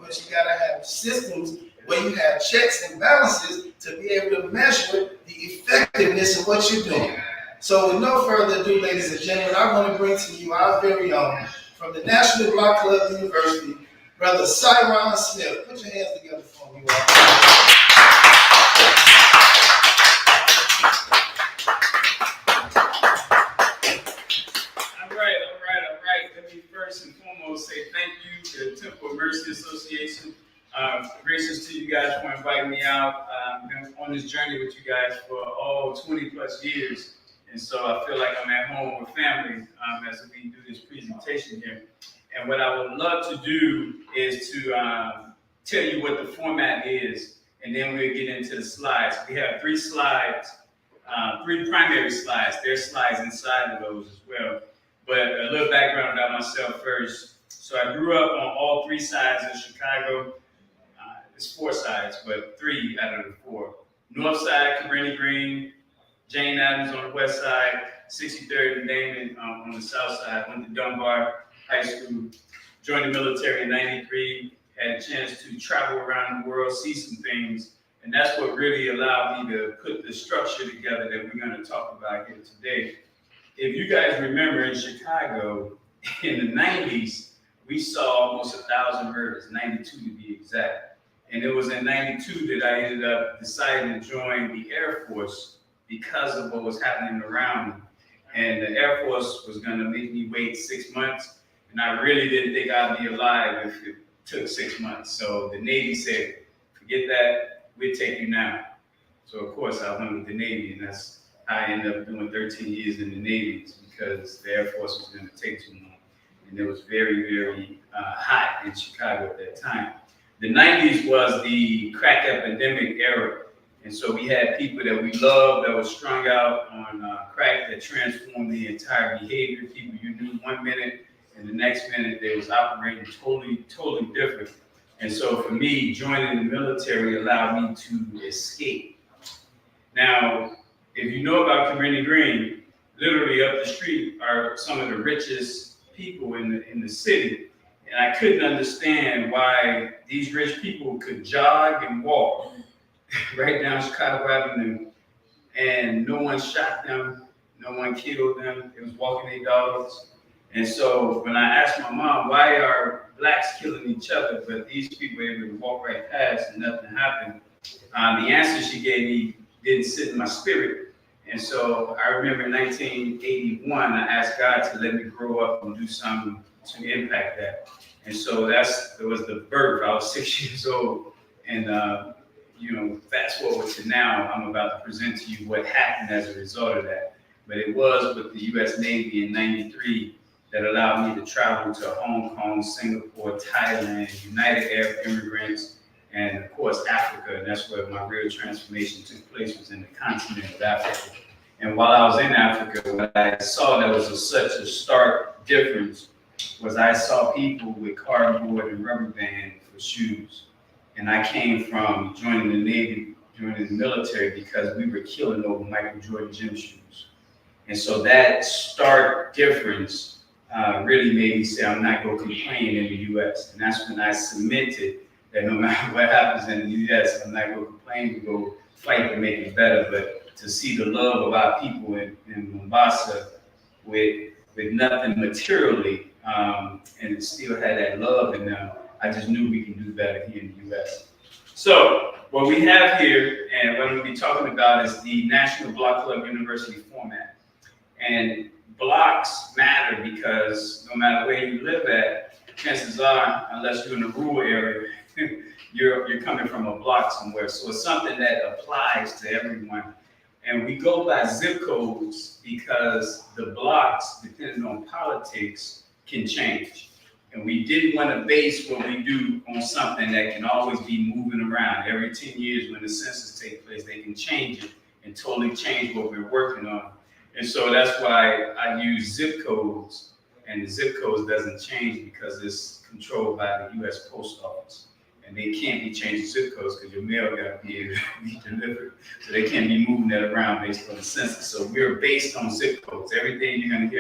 but you got to have systems where you have checks and balances to be able to measure the effectiveness of what you're doing. So with no further ado, ladies and gentlemen, I want to bring to you our very own, from the National Block Club University, Brother Syron Smith. Put your hands together for me, all. First and foremost, say thank you to the Temple Mercy Association. Gracious to you guys for inviting me out. I've been on this journey with you guys for 20 plus years. And so I feel like I'm at home with family as we do this presentation here. And what I would love to do is to tell you what the format is, and then we'll get into the slides. We have 3 slides, 3 primary slides. There's slides inside of those as well. But a little background about myself first. So I grew up on all 3 sides of Chicago. It's 4 sides, but 3 out of the 4. North side, Cabrini Green, Jane Addams on the west side, 63rd and Damon on the south side. Went to Dunbar High School, joined the military in '93, had a chance to travel around the world, see some things, and that's what really allowed me to put the structure together that we're going to talk about here today. If you guys remember in Chicago, in the 90s, we saw almost 1,000 murders, 92 to be exact. And it was in 92 that I ended up deciding to join the Air Force because of what was happening around me. And the Air Force was gonna make me wait 6 months, and I really didn't think I'd be alive if it took 6 months. So the Navy said, forget that, we'll take you now. So of course I went with the Navy, and that's I ended up doing 13 years in the Navy because the Air Force was going to take too long. And it was very, very hot in Chicago at that time. The 90s was the crack epidemic era. And so we had people that we loved that were strung out on crack that transformed the entire behavior. People you knew 1 minute, and the next minute they was operating totally different. And so for me, joining the military allowed me to escape. Now, if you know about Cabrini Green, literally up the street are some of the richest people in the city. And I couldn't understand why these rich people could jog and walk right down Chicago Avenue, and no one shot them, no one killed them. It was walking their dogs. And so when I asked my mom, why are blacks killing each other, but these people were able to walk right past and nothing happened, the answer she gave me didn't sit in my spirit. And so I remember in 1981, I asked God to let me grow up and do something to impact that. And so it was the birth. I was 6 years old. And, fast forward to now, I'm about to present to you what happened as a result of that. But it was with the U.S. Navy in '93 that allowed me to travel to Hong Kong, Singapore, Thailand, United Arab Emirates, and of course Africa. And that's where my real transformation took place, was in the continent of Africa. And while I was in Africa, what I saw that was such a stark difference was I saw people with cardboard and rubber band for shoes. And I came from joining the Navy, joining the military, because we were killing over Michael Jordan gym shoes. And so that stark difference really made me say, I'm not going to complain in the U.S. And that's when I cemented that no matter what happens in the U.S., I'm not going to complain, to go fight to make it better. But to see the love of our people in Mombasa with nothing materially, and still had that love in them, I just knew we can do better here in the U.S. So what we have here, and what we'll be talking about, is the National Block Club University format. And blocks matter because no matter where you live at, chances are, unless you're in a rural area, you're coming from a block somewhere. So it's something that applies to everyone. And we go by zip codes because the blocks, depending on politics, can change. And we didn't want to base what we do on something that can always be moving around. Every 10 years when the census takes place, they can change it and totally change what we're working on. And so that's why I use zip codes, and the zip codes doesn't change because it's controlled by the U.S. Post Office. And they can't be changing zip codes because your mail got to be delivered. So they can't be moving that around based on the census. So we're based on zip codes. Everything you're going to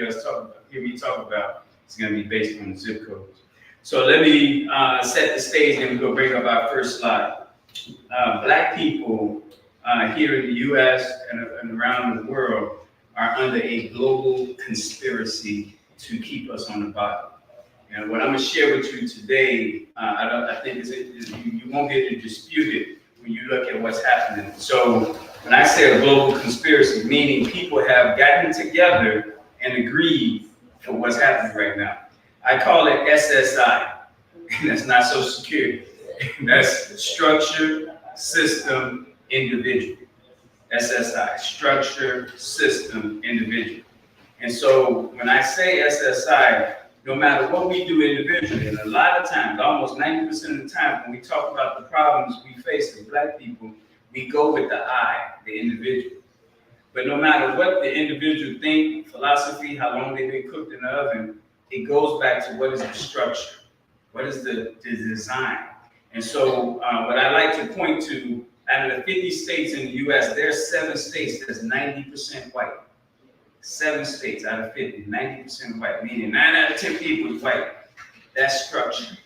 hear me talk about is going to be based on the zip codes. So let me set the stage and we'll bring up our first slide. Black people here in the U.S. and around the world are under a global conspiracy to keep us on the bottom. And what I'm going to share with you today, I think you won't be able to dispute it when you look at what's happening. So when I say a global conspiracy, meaning people have gotten together and agreed for what's happening right now. I call it SSI, and that's not Social Security. That's structure, system, individual. SSI, structure, system, individual. And so when I say SSI, no matter what we do individually, and a lot of times, almost 90% of the time, when we talk about the problems we face as Black people, we go with the I, the individual. But no matter what the individual think, philosophy, how long they've been cooked in the oven, it goes back to what is the structure, what is the design. And so what I like to point to, out of the 50 states in the US, there are 7 states that's 90% white. 7 states out of 50, 90% white, meaning 9 out of 10 people is white. That's structure.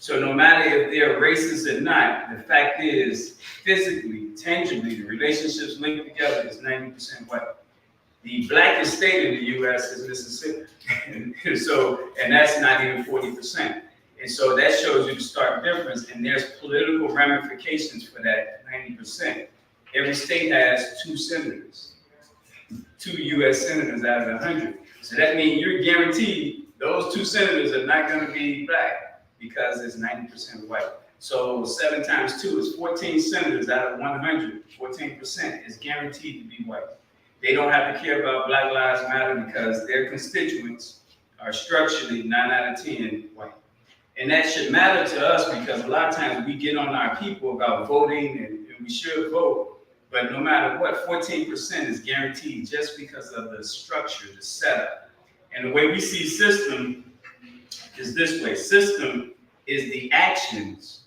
So no matter if they're racist or not, the fact is, physically, tangibly, the relationships linked together is 90% white. The blackest state in the U.S. is Mississippi. and that's not even 40%. And so that shows you the stark difference, and there's political ramifications for that 90%. Every state has 2 senators, 2 U.S. senators out of 100. So that means you're guaranteed those 2 senators are not going to be Black because it's 90% white. So 7 times 2 is 14 senators out of 100. 14% is guaranteed to be white. They don't have to care about Black Lives Matter because their constituents are structurally 9 out of 10 white. And that should matter to us because a lot of times we get on our people about voting and we should vote. But no matter what, 14% is guaranteed just because of the structure, the setup. And the way we see system is this way. System is the actions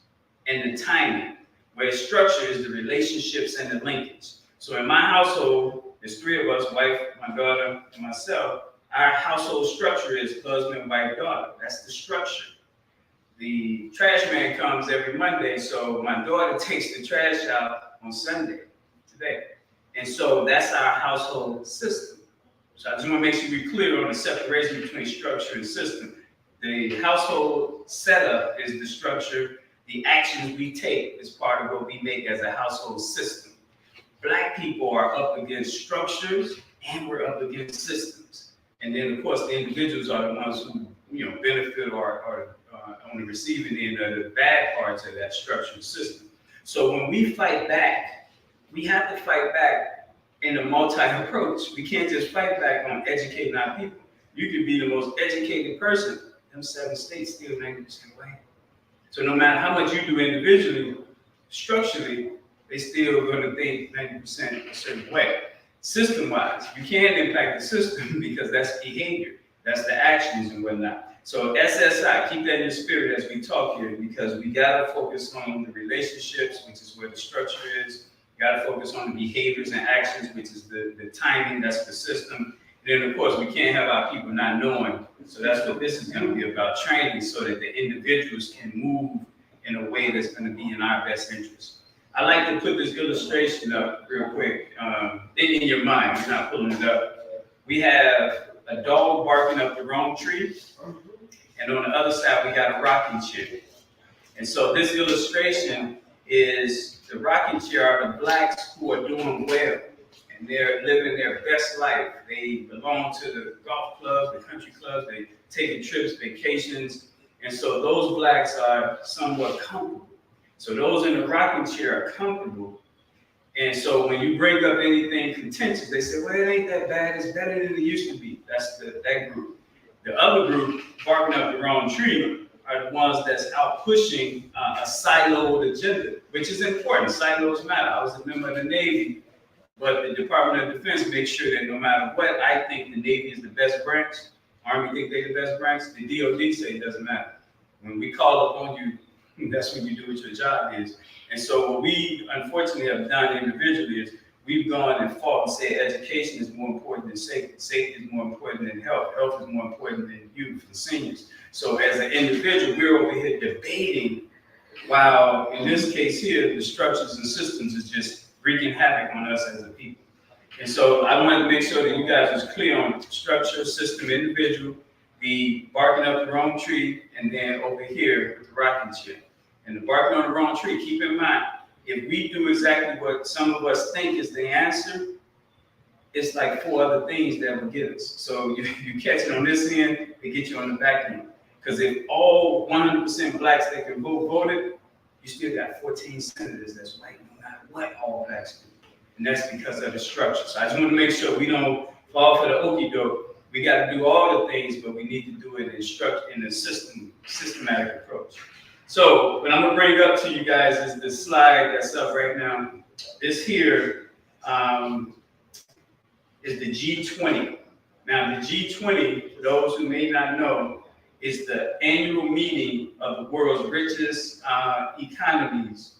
and the timing, where structure is the relationships and the linkage. So in my household, there's 3 of us, wife, my daughter, and myself. Our household structure is husband, wife, daughter. That's the structure. The trash man comes every Monday, so my daughter takes the trash out on Sunday, today. And so that's our household system. So I just want to make sure we're clear on the separation between structure and system. The household setup is the structure. The actions we take is part of what we make as a household system. Black people are up against structures and we're up against systems. And then, of course, the individuals are the ones who benefit or are on the receiving end of the bad parts of that structural system. So when we fight back, we have to fight back in a multi-approach. We can't just fight back on educating our people. You can be the most educated person, them 7 states still 90% white. So no matter how much you do individually, structurally, they still going to think 90% a certain way. System-wise, you can't impact the system because that's behavior, that's the actions and whatnot. So SSI, keep that in your spirit as we talk here, because we gotta focus on the relationships, which is where the structure is. We gotta focus on the behaviors and actions, which is the timing, that's the system. And then of course, we can't have our people not knowing. So that's what this is gonna be about, training so that the individuals can move in a way that's gonna be in our best interest. I like to put this illustration up real quick, in your mind, you're not pulling it up. We have a dog barking up the wrong tree, and on the other side, we got a rocking chair. And so this illustration is the rocking chair are the Blacks who are doing well, and they're living their best life. They belong to the golf clubs, the country clubs, they taking trips, vacations, and so those Blacks are somewhat comfortable. So those in the rocking chair are comfortable. And so when you bring up anything contentious, they say, well, it ain't that bad, it's better than it used to be. That's that group. The other group, barking up the wrong tree, are the ones that's out pushing a siloed agenda, which is important. Silos matter. I was a member of the Navy, but the Department of Defense makes sure that no matter what I think the Navy is the best branch, Army think they're the best branch, the DOD say it doesn't matter. When we call upon you, that's when you do what your job is. And so what we unfortunately have done individually is we've gone and fought and said education is more important than safety. Safety is more important than health. Health is more important than youth and seniors. So as an individual, we're over here debating, while in this case here, the structures and systems is just wreaking havoc on us as a people. And so I wanted to make sure that you guys was clear on structure, system, individual, the barking up the wrong tree, and then over here with the rocking chair. And the barking on the wrong tree, keep in mind, if we do exactly what some of us think is the answer, it's like 4 other things that will get us. So you catch it on this end, they get you on the back end. Because if all 100% blacks that can vote voted, you still got 14 senators that's white, no matter what all blacks do. And that's because of the structure. So I just want to make sure we don't fall for the okie doke. We got to do all the things, but we need to do it in a systematic approach. So what I'm going to bring up to you guys is the slide that's up right now. This here is the G20. Now the G20, for those who may not know, is the annual meeting of the world's richest economies,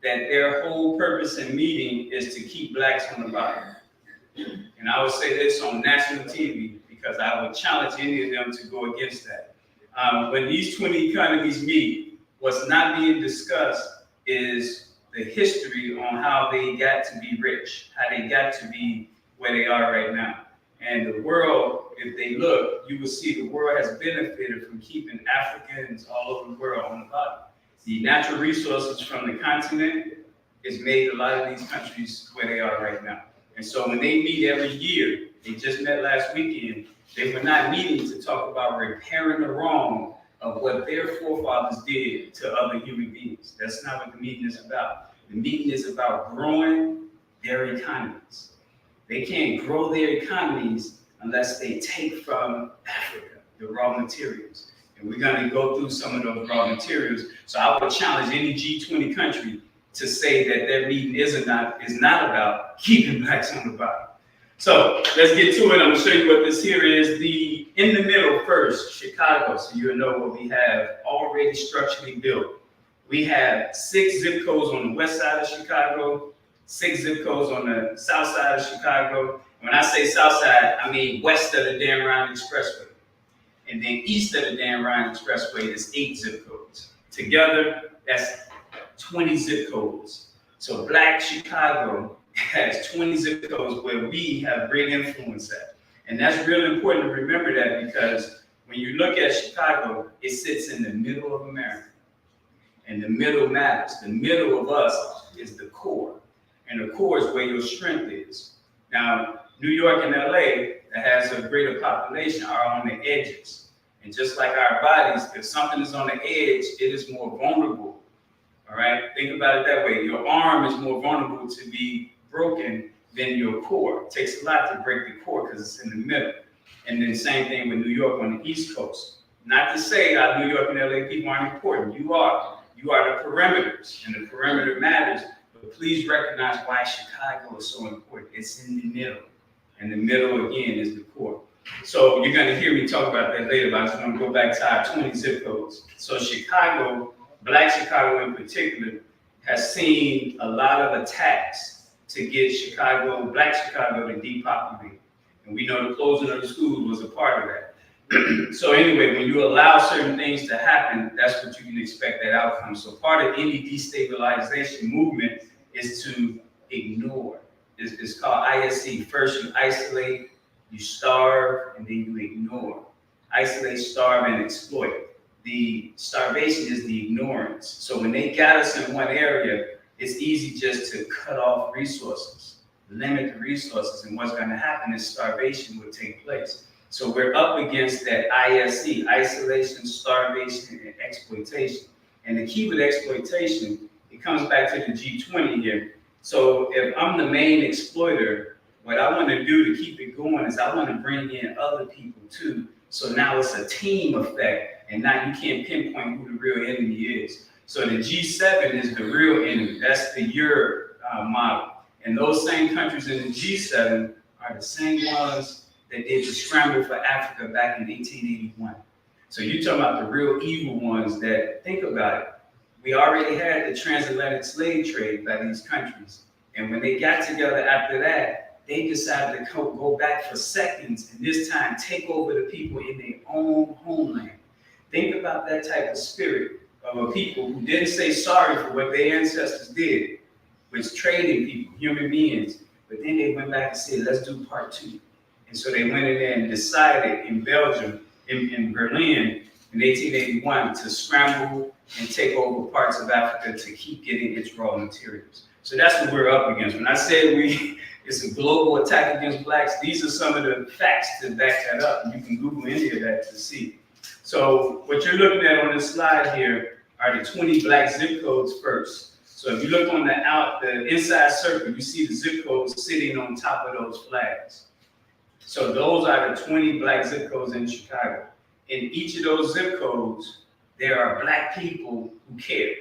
that their whole purpose in meeting is to keep blacks on the bottom. And I would say this on national TV because I would challenge any of them to go against that. When these 20 economies meet, what's not being discussed is the history on how they got to be rich, how they got to be where they are right now. And the world, if they look, you will see the world has benefited from keeping Africans all over the world on the bottom. The natural resources from the continent has made a lot of these countries where they are right now. And so when they meet every year, they just met last weekend, they were not meeting to talk about repairing the wrong of what their forefathers did to other human beings. That's not what the meeting is about. The meeting is about growing their economies. They can't grow their economies unless they take from Africa the raw materials. And we're going to go through some of those raw materials. So I would challenge any G20 country to say that their meeting is not about keeping blacks on the bottom. So let's get to it. I'm going to show you what this here is. In the middle first, Chicago, so you'll know what we have already structurally built. We have 6 zip codes on the west side of Chicago, 6 zip codes on the south side of Chicago. When I say south side, I mean west of the Dan Ryan Expressway. And then east of the Dan Ryan Expressway is 8 zip codes. Together, that's 20 zip codes. So Black Chicago has 20 zip codes where we have great influence at. And that's really important to remember that, because when you look at Chicago, it sits in the middle of America. And the middle matters. The middle of us is the core. And the core is where your strength is. Now, New York and LA, that has a greater population, are on the edges. And just like our bodies, if something is on the edge, it is more vulnerable. All right? Think about it that way. Your arm is more vulnerable to be broken than your core. It takes a lot to break the core because it's in the middle. And then same thing with New York on the East Coast. Not to say that New York and LA people aren't important. You are. You are the perimeters, and the perimeter matters. But please recognize why Chicago is so important. It's in the middle. And the middle, again, is the core. So you're going to hear me talk about that later, but I just want to go back to our 20 zip codes. So Chicago, Black Chicago in particular, has seen a lot of attacks to get Chicago, Black Chicago, to depopulate. And we know the closing of the schools was a part of that. So anyway, when you allow certain things to happen, that's what you can expect that outcome. So part of any destabilization movement is to ignore. It's called ISC. First you isolate, you starve, and then you ignore. Isolate, starve, and exploit. The starvation is the ignorance. So when they got us in one area, it's easy just to cut off resources, limit the resources, and what's going to happen is starvation will take place. So we're up against that ISC, isolation, starvation, and exploitation. And the key with exploitation, it comes back to the G20 here. So if I'm the main exploiter, what I want to do to keep it going is I want to bring in other people too. So now it's a team effect, and now you can't pinpoint who the real enemy is. So the G7 is the real enemy. That's the Europe model. And those same countries in the G7 are the same ones that did the scramble for Africa back in 1881. So you're talking about the real evil ones that, think about it. We already had the transatlantic slave trade by these countries. And when they got together after that, they decided to go back for seconds and this time take over the people in their own homeland. Think about that type of spirit of a people who didn't say sorry for what their ancestors did, which trading people, human beings, but then they went back and said, let's do part two. And so they went in there and decided in Belgium, in Berlin, in 1881, to scramble and take over parts of Africa to keep getting its raw materials. So that's what we're up against. When I say it's a global attack against blacks, these are some of the facts to back that up. And you can Google any of that to see. So what you're looking at on this slide here are the 20 black zip codes first. So if you look on the inside circle, you see the zip codes sitting on top of those flags. So those are the 20 black zip codes in Chicago. In each of those zip codes, there are black people who care.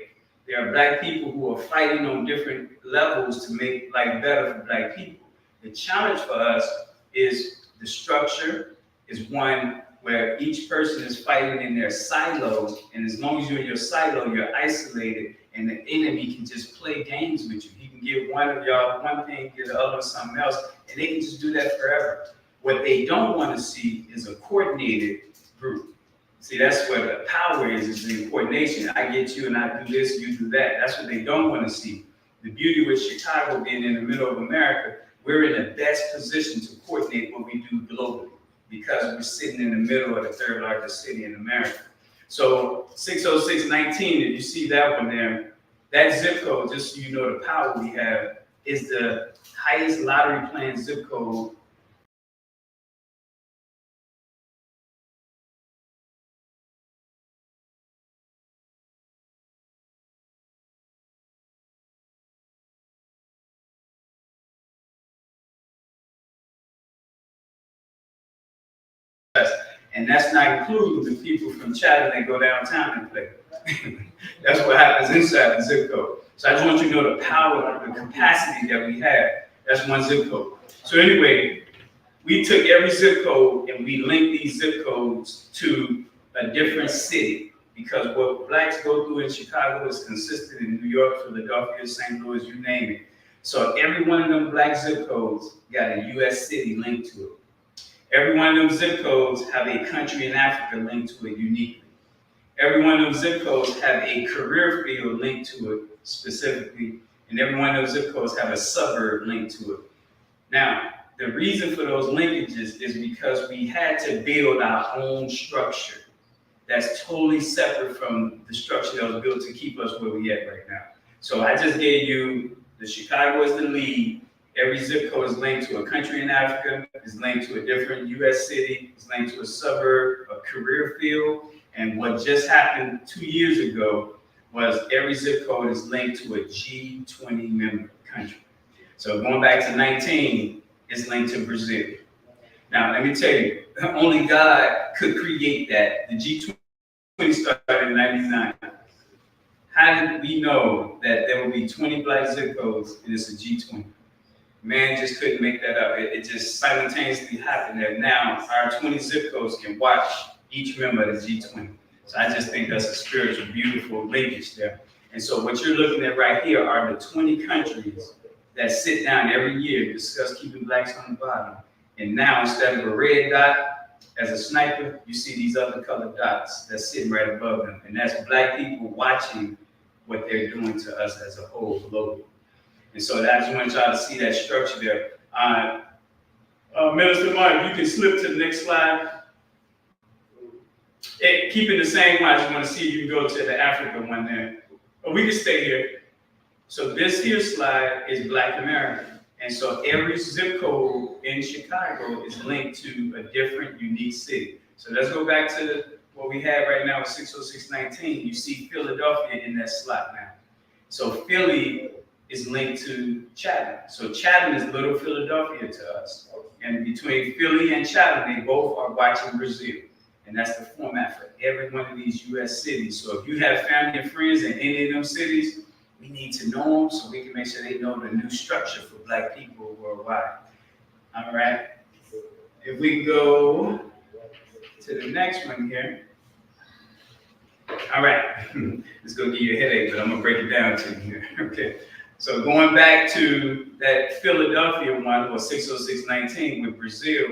There are black people who are fighting on different levels to make life better for black people. The challenge for us is the structure is one where each person is fighting in their silo, and as long as you're in your silo, you're isolated, and the enemy can just play games with you. He can give one of y'all one thing, give the other something else, and they can just do that forever. What they don't want to see is a coordinated group. See, that's where the power is the coordination. I get you and I do this, you do that. That's what they don't want to see. The beauty with Chicago being in the middle of America, we're in the best position to coordinate what we do globally because we're sitting in the middle of the third largest city in America. So 60619, if you see that one there, that zip code, just so you know the power we have, is the highest lottery playing zip code and that's not including the people from Chatham that go downtown and play. That's what happens inside the zip code. So I just want you to know the power, the capacity that we have. That's one zip code. So anyway, we took every zip code and we linked these zip codes to a different city because what blacks go through in Chicago is consistent in New York, Philadelphia, St. Louis, you name it. So every one of them black zip codes got a U.S. city linked to it. Every one of them zip codes have a country in Africa linked to it uniquely. Every one of them zip codes have a career field linked to it specifically, and every one of those zip codes have a suburb linked to it. Now, the reason for those linkages is because we had to build our own structure that's totally separate from the structure that was built to keep us where we at right now. So I just gave you the Chicago as the lead. Every zip code is linked to a country in Africa, is linked to a different U.S. city, is linked to a suburb, a career field, and what just happened 2 years ago was every zip code is linked to a G20 member country. So going back to 19, it's linked to Brazil. Now, let me tell you, only God could create that. The G20 started in 99. How did we know that there would be 20 black zip codes and it's a G20? Man just couldn't make that up. It just simultaneously happened that now our 20 zip codes can watch each member of the G20. So I just think that's a spiritual, beautiful linkage there. And so what you're looking at right here are the 20 countries that sit down every year to discuss keeping blacks on the bottom. And now instead of a red dot as a sniper, you see these other colored dots that's sitting right above them. And that's black people watching what they're doing to us as a whole globally. And so I just want y'all to see that structure there. Minister Mark, you can slip to the next slide. Keep it the same one. I just want to see if you can go to the Africa one there. But we can stay here. So this here slide is Black America. And so every zip code in Chicago is linked to a different, unique city. So let's go back to what we have right now with 60619. You see Philadelphia in that slot now. So Philly is linked to Chatham. So Chatham is Little Philadelphia to us. And between Philly and Chatham, they both are watching Brazil. And that's the format for every one of these U.S. cities. So if you have family and friends in any of them cities, we need to know them so we can make sure they know the new structure for black people worldwide. All right. If we go to the next one here. All right. It's going to give you a headache, but I'm going to break it down to you here. Okay. So going back to that Philadelphia one, or 60619 with Brazil,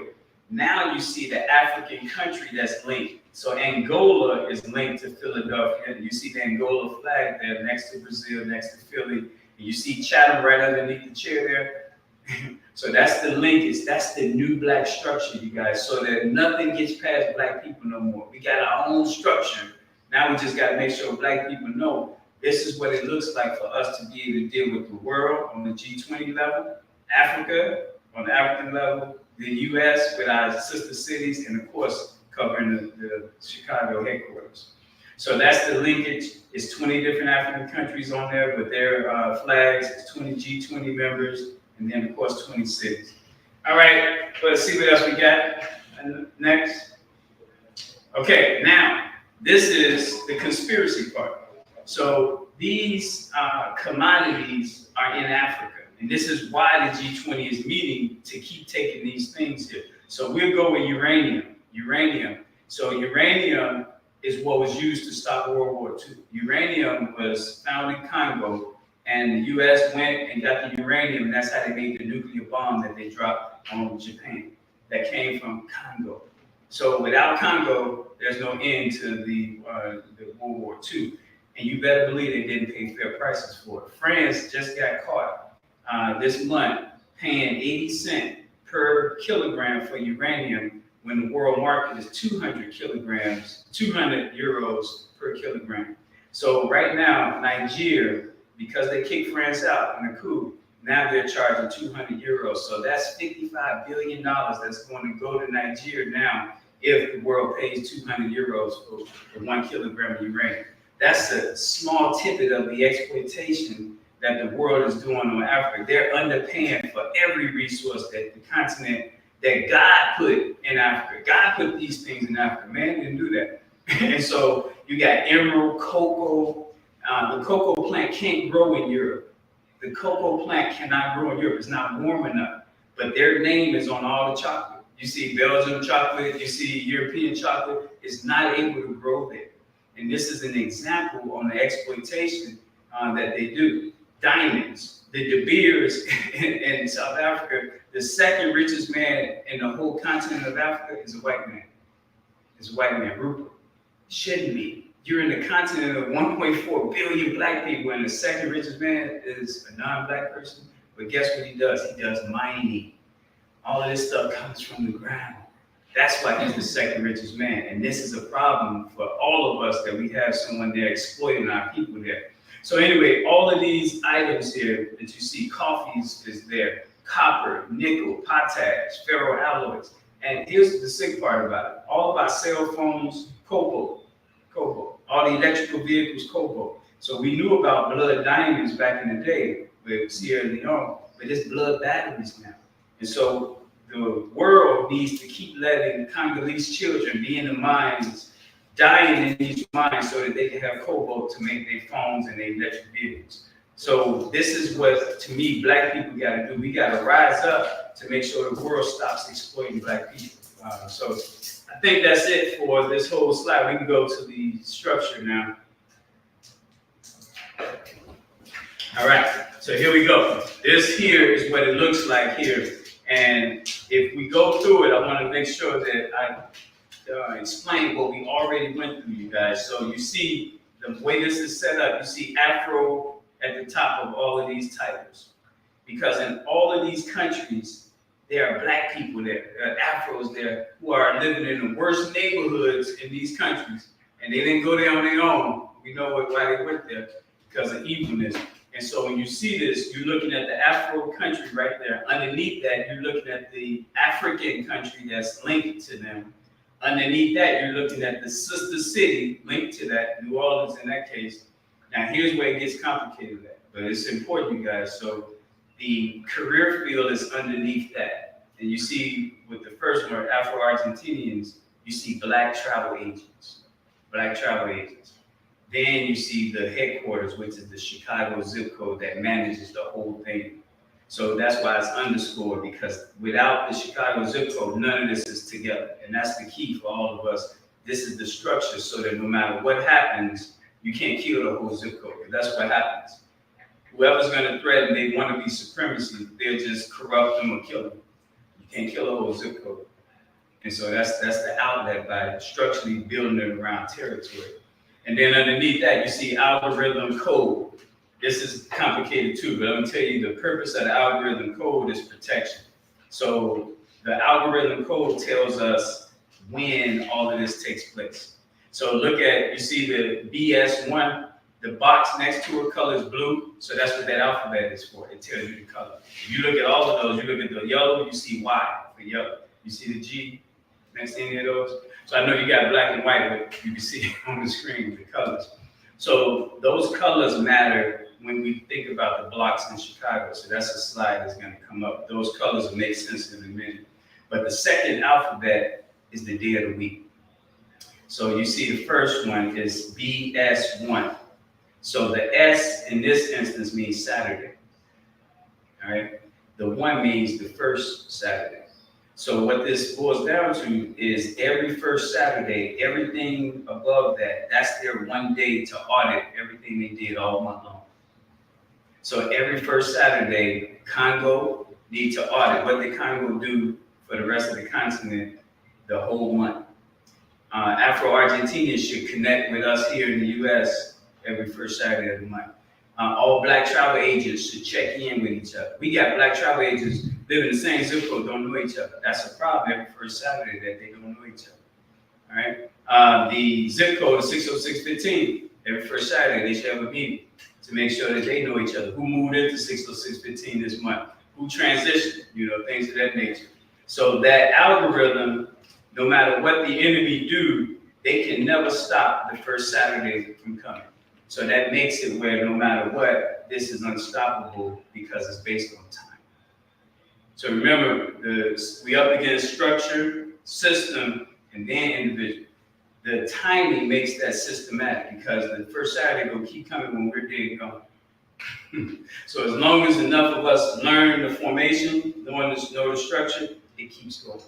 now you see the African country that's linked. So Angola is linked to Philadelphia. You see the Angola flag there next to Brazil, next to Philly. And you see Chatham right underneath the chair there. So that's the linkage. That's the new black structure, you guys, so that nothing gets past black people no more. We got our own structure. Now we just got to make sure black people know this is what it looks like for us to be able to deal with the world on the G20 level, Africa on the African level, the US with our sister cities, and of course, covering the Chicago headquarters. So that's the linkage. It's 20 different African countries on there with their flags. It's 20 G20 members, and then of course 20 cities. All right, let's see what else we got. Next. Okay, now this is the conspiracy part. So these commodities are in Africa, and this is why the G20 is meeting to keep taking these things here. So we'll go with uranium. So uranium is what was used to stop World War II. Uranium was found in Congo, and the US went and got the uranium, and that's how they made the nuclear bomb that they dropped on Japan that came from Congo. So without Congo, there's no end to the World War II. And you better believe they didn't pay fair prices for it. France just got caught this month paying 80 cents per kilogram for uranium when the world market is 200 euros per kilogram. So right now, Nigeria, because they kicked France out in the coup, now they're charging 200 euros. So that's $55 billion that's going to go to Nigeria now if the world pays 200 euros for 1 kilogram of uranium. That's a small tidbit of the exploitation that the world is doing on Africa. They're underpaying for every resource that the continent that God put in Africa. God put these things in Africa. Man didn't do that. And so you got emerald, cocoa. The cocoa plant can't grow in Europe. The cocoa plant cannot grow in Europe. It's not warm enough. But their name is on all the chocolate. You see Belgian chocolate, you see European chocolate. It's not able to grow there. And this is an example on the exploitation that they do. Diamonds, the De Beers in South Africa, the second richest man in the whole continent of Africa is a white man. It's a white man, Rupert. Shouldn't be. You're in the continent of 1.4 billion black people, and the second richest man is a non-black person. But guess what he does? He does mining. All of this stuff comes from the ground. That's why he's the second richest man. And this is a problem for all of us that we have someone there exploiting our people there. So anyway, all of these items here that you see, coffees is there, copper, nickel, potash, ferroalloys. And here's the sick part about it. All of our cell phones, cobalt. All the electrical vehicles, cobalt. So we knew about blood diamonds back in the day with Sierra Leone, but it's blood batteries now. And so the world needs to keep letting Congolese children be in the mines, dying in these mines so that they can have cobalt to make their phones and their electric vehicles. So this is what, to me, black people got to do. We got to rise up to make sure the world stops exploiting black people. So I think that's it for this whole slide. We can go to the structure now. All right, so here we go. This here is what it looks like here. And if we go through it, I want to make sure that I explain what we already went through, you guys. So you see the way this is set up, you see Afro at the top of all of these titles. Because in all of these countries, there are black people there, there are Afros there who are living in the worst neighborhoods in these countries. And they didn't go there on their own. We know why they went there, because of evilness. And so when you see this, you're looking at the Afro country right there. Underneath that, you're looking at the African country that's linked to them. Underneath that, you're looking at the sister city linked to that, New Orleans in that case. Now, here's where it gets complicated at, but it's important, you guys. So the career field is underneath that. And you see with the first one, Afro-Argentinians, you see black travel agents. Then you see the headquarters, which is the Chicago zip code that manages the whole thing. So that's why it's underscored, because without the Chicago zip code, none of this is together. And that's the key for all of us. This is the structure so that no matter what happens, you can't kill the whole zip code. That's what happens. Whoever's going to threaten they want to be supremacy, they'll just corrupt them or kill them. You can't kill a whole zip code. And so that's the outlet by structurally building it around territory. And then underneath that, you see algorithm code. This is complicated too, but I'm gonna tell you the purpose of the algorithm code is protection. So the algorithm code tells us when all of this takes place. So look at, you see the BS1, the box next to it color is blue, so that's what that alphabet is for. It tells you the color. If you look at all of those, you look at the yellow, you see Y for yellow. You see the G next to any of those? So I know you got black and white, but you can see on the screen the colors. So those colors matter when we think about the blocks in Chicago. So that's a slide that's going to come up. Those colors will make sense in a minute. But the second alphabet is the day of the week. So you see the first one is BS1. So the S in this instance means Saturday. All right. The 1 means the first Saturday. So what this boils down to is every first Saturday, everything above that, that's their 1 day to audit everything they did all month long. So every first Saturday, Congo need to audit what the Congo do for the rest of the continent the whole month. Afro-Argentinians should connect with us here in the U.S. every first Saturday of the month. All black travel agents should check in with each other. We got black travel agents live in the same zip code, don't know each other. That's a problem every first Saturday that they don't know each other. All right. The zip code is 60615. Every first Saturday they should have a meeting to make sure that they know each other. Who moved into 60615 this month? Who transitioned? Things of that nature. So that algorithm, no matter what the enemy do, they can never stop the first Saturday from coming. So that makes it where no matter what, this is unstoppable because it's based on time. So remember, we up against structure, system, and then individual. The timing makes that systematic because the first Saturday will keep coming when we're dead and gone. So as long as enough of us learn the formation, know the structure, it keeps going.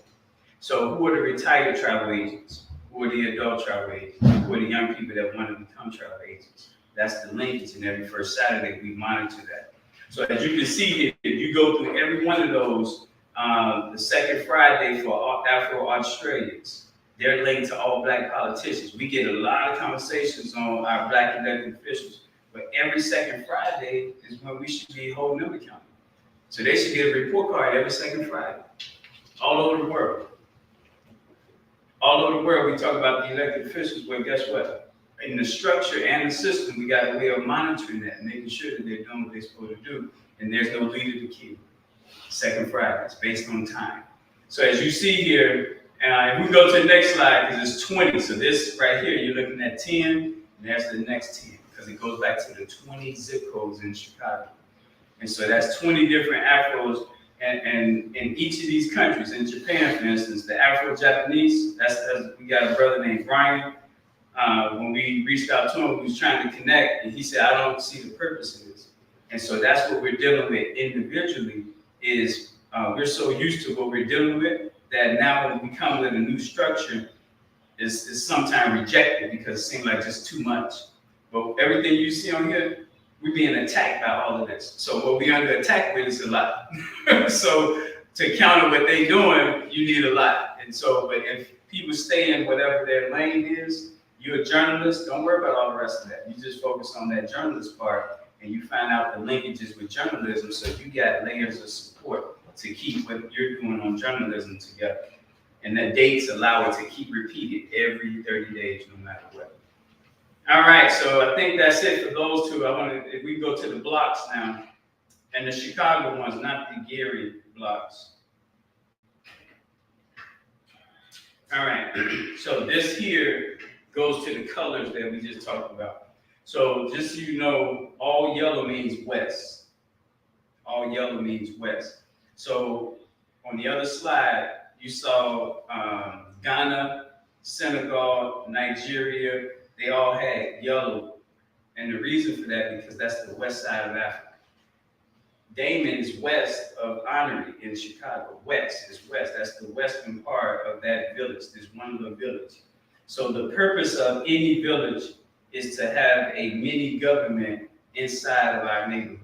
So who are the retired travel agents? Who are the adult travel agents? Who are the young people that want to become travel agents? That's the linkage, and every first Saturday we monitor that. So as you can see here, if you go through every one of those, the second Friday for Afro-Australians, they're linked to all black politicians. We get a lot of conversations on our black elected officials, but every second Friday is when we should be holding them accountable. So they should get a report card every second Friday, all over the world. All over the world, we talk about the elected officials, but guess what? In the structure and the system, we got a way of monitoring that, making sure that they're doing what they're supposed to do, and there's no leader to kill. Second Friday, it's based on time. So as you see here, if we go to the next slide, because it's 20, so this right here, you're looking at 10, and there's the next 10, because it goes back to the 20 zip codes in Chicago. And so that's 20 different Afros, and in each of these countries, in Japan, for instance, the Afro-Japanese, we got a brother named Brian. When we reached out to him, we was trying to connect, and he said, I don't see the purpose of this. And so that's what we're dealing with individually is we're so used to what we're dealing with that now when we come with a new structure, is sometimes rejected because it seems like just too much. But everything you see on here, we're being attacked by all of this. So what we're under attack with is a lot. So to counter what they're doing, you need a lot. And so, but if people stay in whatever their lane is, you're a journalist, don't worry about all the rest of that. You just focus on that journalist part and you find out the linkages with journalism so you got layers of support to keep what you're doing on journalism together. And that dates allow it to keep repeated every 30 days, no matter what. All right, so I think that's it for those two. If we go to the blocks now, and the Chicago ones, not the Gary blocks. All right, so this here goes to the colors that we just talked about. So just so you know, all yellow means west. All yellow means west. So on the other slide, you saw Ghana, Senegal, Nigeria, they all had yellow. And the reason for that, because that's the west side of Africa. Damon is west of Honoré in Chicago. West is west. That's the western part of that village. There's one little village. So the purpose of any village is to have a mini government inside of our neighborhood.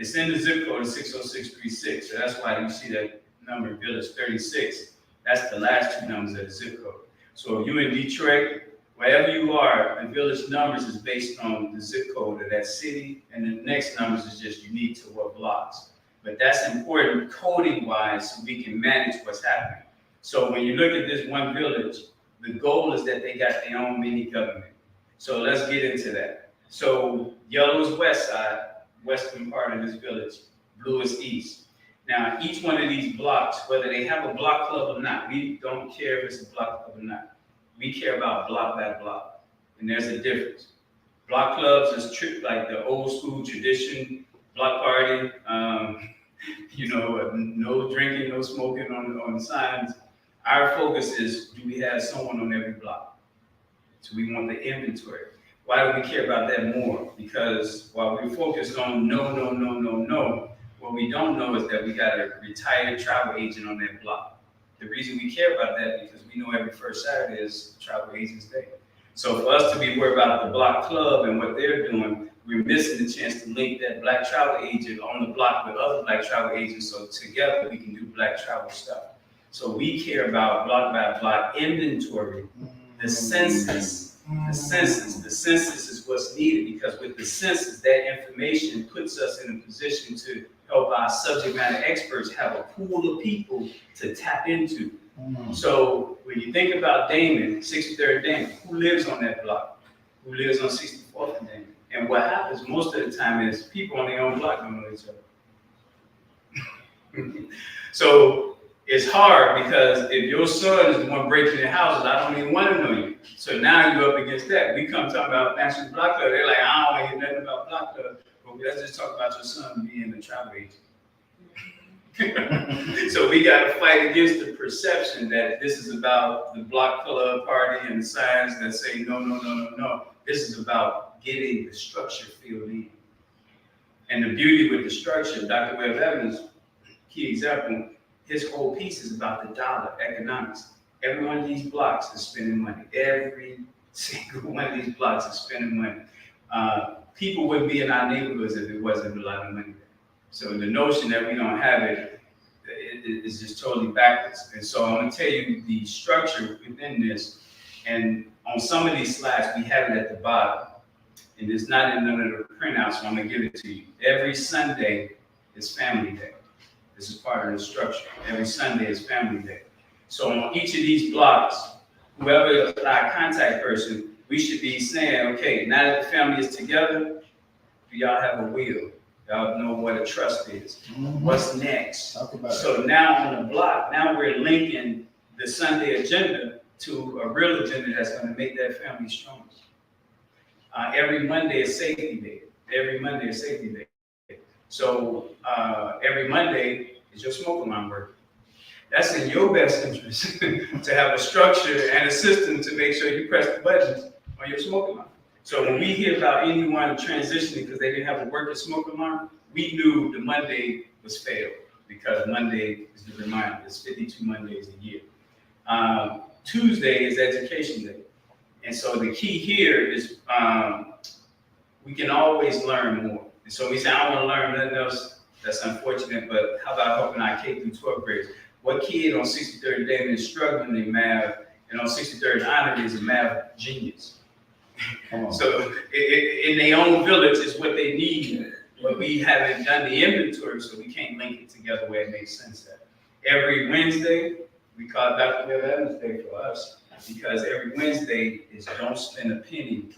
It's in the zip code of 60636, so that's why you see that number, Village 36. That's the last two numbers of the zip code. So if you're in Detroit, wherever you are, the village numbers is based on the zip code of that city, and the next numbers is just unique to what blocks. But that's important coding-wise, so we can manage what's happening. So when you look at this one village, the goal is that they got their own mini government. So let's get into that. So yellow is west side, western part of this village, blue is east. Now, each one of these blocks, whether they have a block club or not, we don't care if it's a block club or not. We care about block by block, and there's a difference. Block clubs is like the old school tradition, block party, no drinking, no smoking on the signs. Our focus is, do we have someone on every block? So we want the inventory. Why do we care about that more? Because while we're focused on no, what we don't know is that we got a retired travel agent on that block. The reason we care about that is because we know every first Saturday is Travel Agents Day. So for us to be worried about the block club and what they're doing, we're missing the chance to link that black travel agent on the block with other black travel agents, so together we can do black travel stuff. So we care about block by block inventory, the census. The census is what's needed, because with the census, that information puts us in a position to help our subject matter experts have a pool of people to tap into. So when you think about Damon, 63rd Damon, who lives on that block? Who lives on 64th and Damon? And what happens most of the time is people on their own block don't know each other. So it's hard, because if your son is the one breaking in houses, I don't even want to know you. So now you're up against that. We come talking about National Block Club. They're like, I don't want to hear nothing about Block Club. But let's just talk about your son being a travel agent. So we got to fight against the perception that this is about the block club party and the signs that say no. This is about getting the structure filled in. And the beauty with the structure, Dr. Webb Evans, key example, his whole piece is about the dollar, economics. Every one of these blocks is spending money. Every single one of these blocks is spending money. People wouldn't be in our neighborhoods if it wasn't a lot of money there. So the notion that we don't have it is just totally backwards. And so I'm gonna tell you the structure within this. And on some of these slides, we have it at the bottom. And it's not in none of the printouts, so I'm gonna give it to you. Every Sunday is Family Day. This is part of the structure. Every Sunday is Family Day. So on each of these blocks, whoever is our contact person, we should be saying, okay, now that the family is together, do y'all have a will? Y'all know what a trust is. What's next? So now on the block, now we're linking the Sunday agenda to a real agenda that's going to make that family stronger. Every Monday is Safety Day. Every Monday is Safety Day. So every Monday is your smoke alarm working. That's in your best interest to have a structure and a system to make sure you press the buttons on your smoke alarm. So when we hear about anyone transitioning because they didn't have a working smoke alarm, we knew the Monday was failed, because Monday is the reminder. There's 52 Mondays a year. Tuesday is Education Day. And so the key here is we can always learn more. And so we say, I don't want to learn nothing else. That's unfortunate, but how about helping our K through 12 graders? What kid on 63rd Damon is struggling in math, and on 63rd Honor is a math genius? So in their own village is what they need, but we haven't done the inventory, so we can't link it together where it makes sense. Every Wednesday, we call it Dr. Webb Evans Day for us, because every Wednesday is Don't Spend a Penny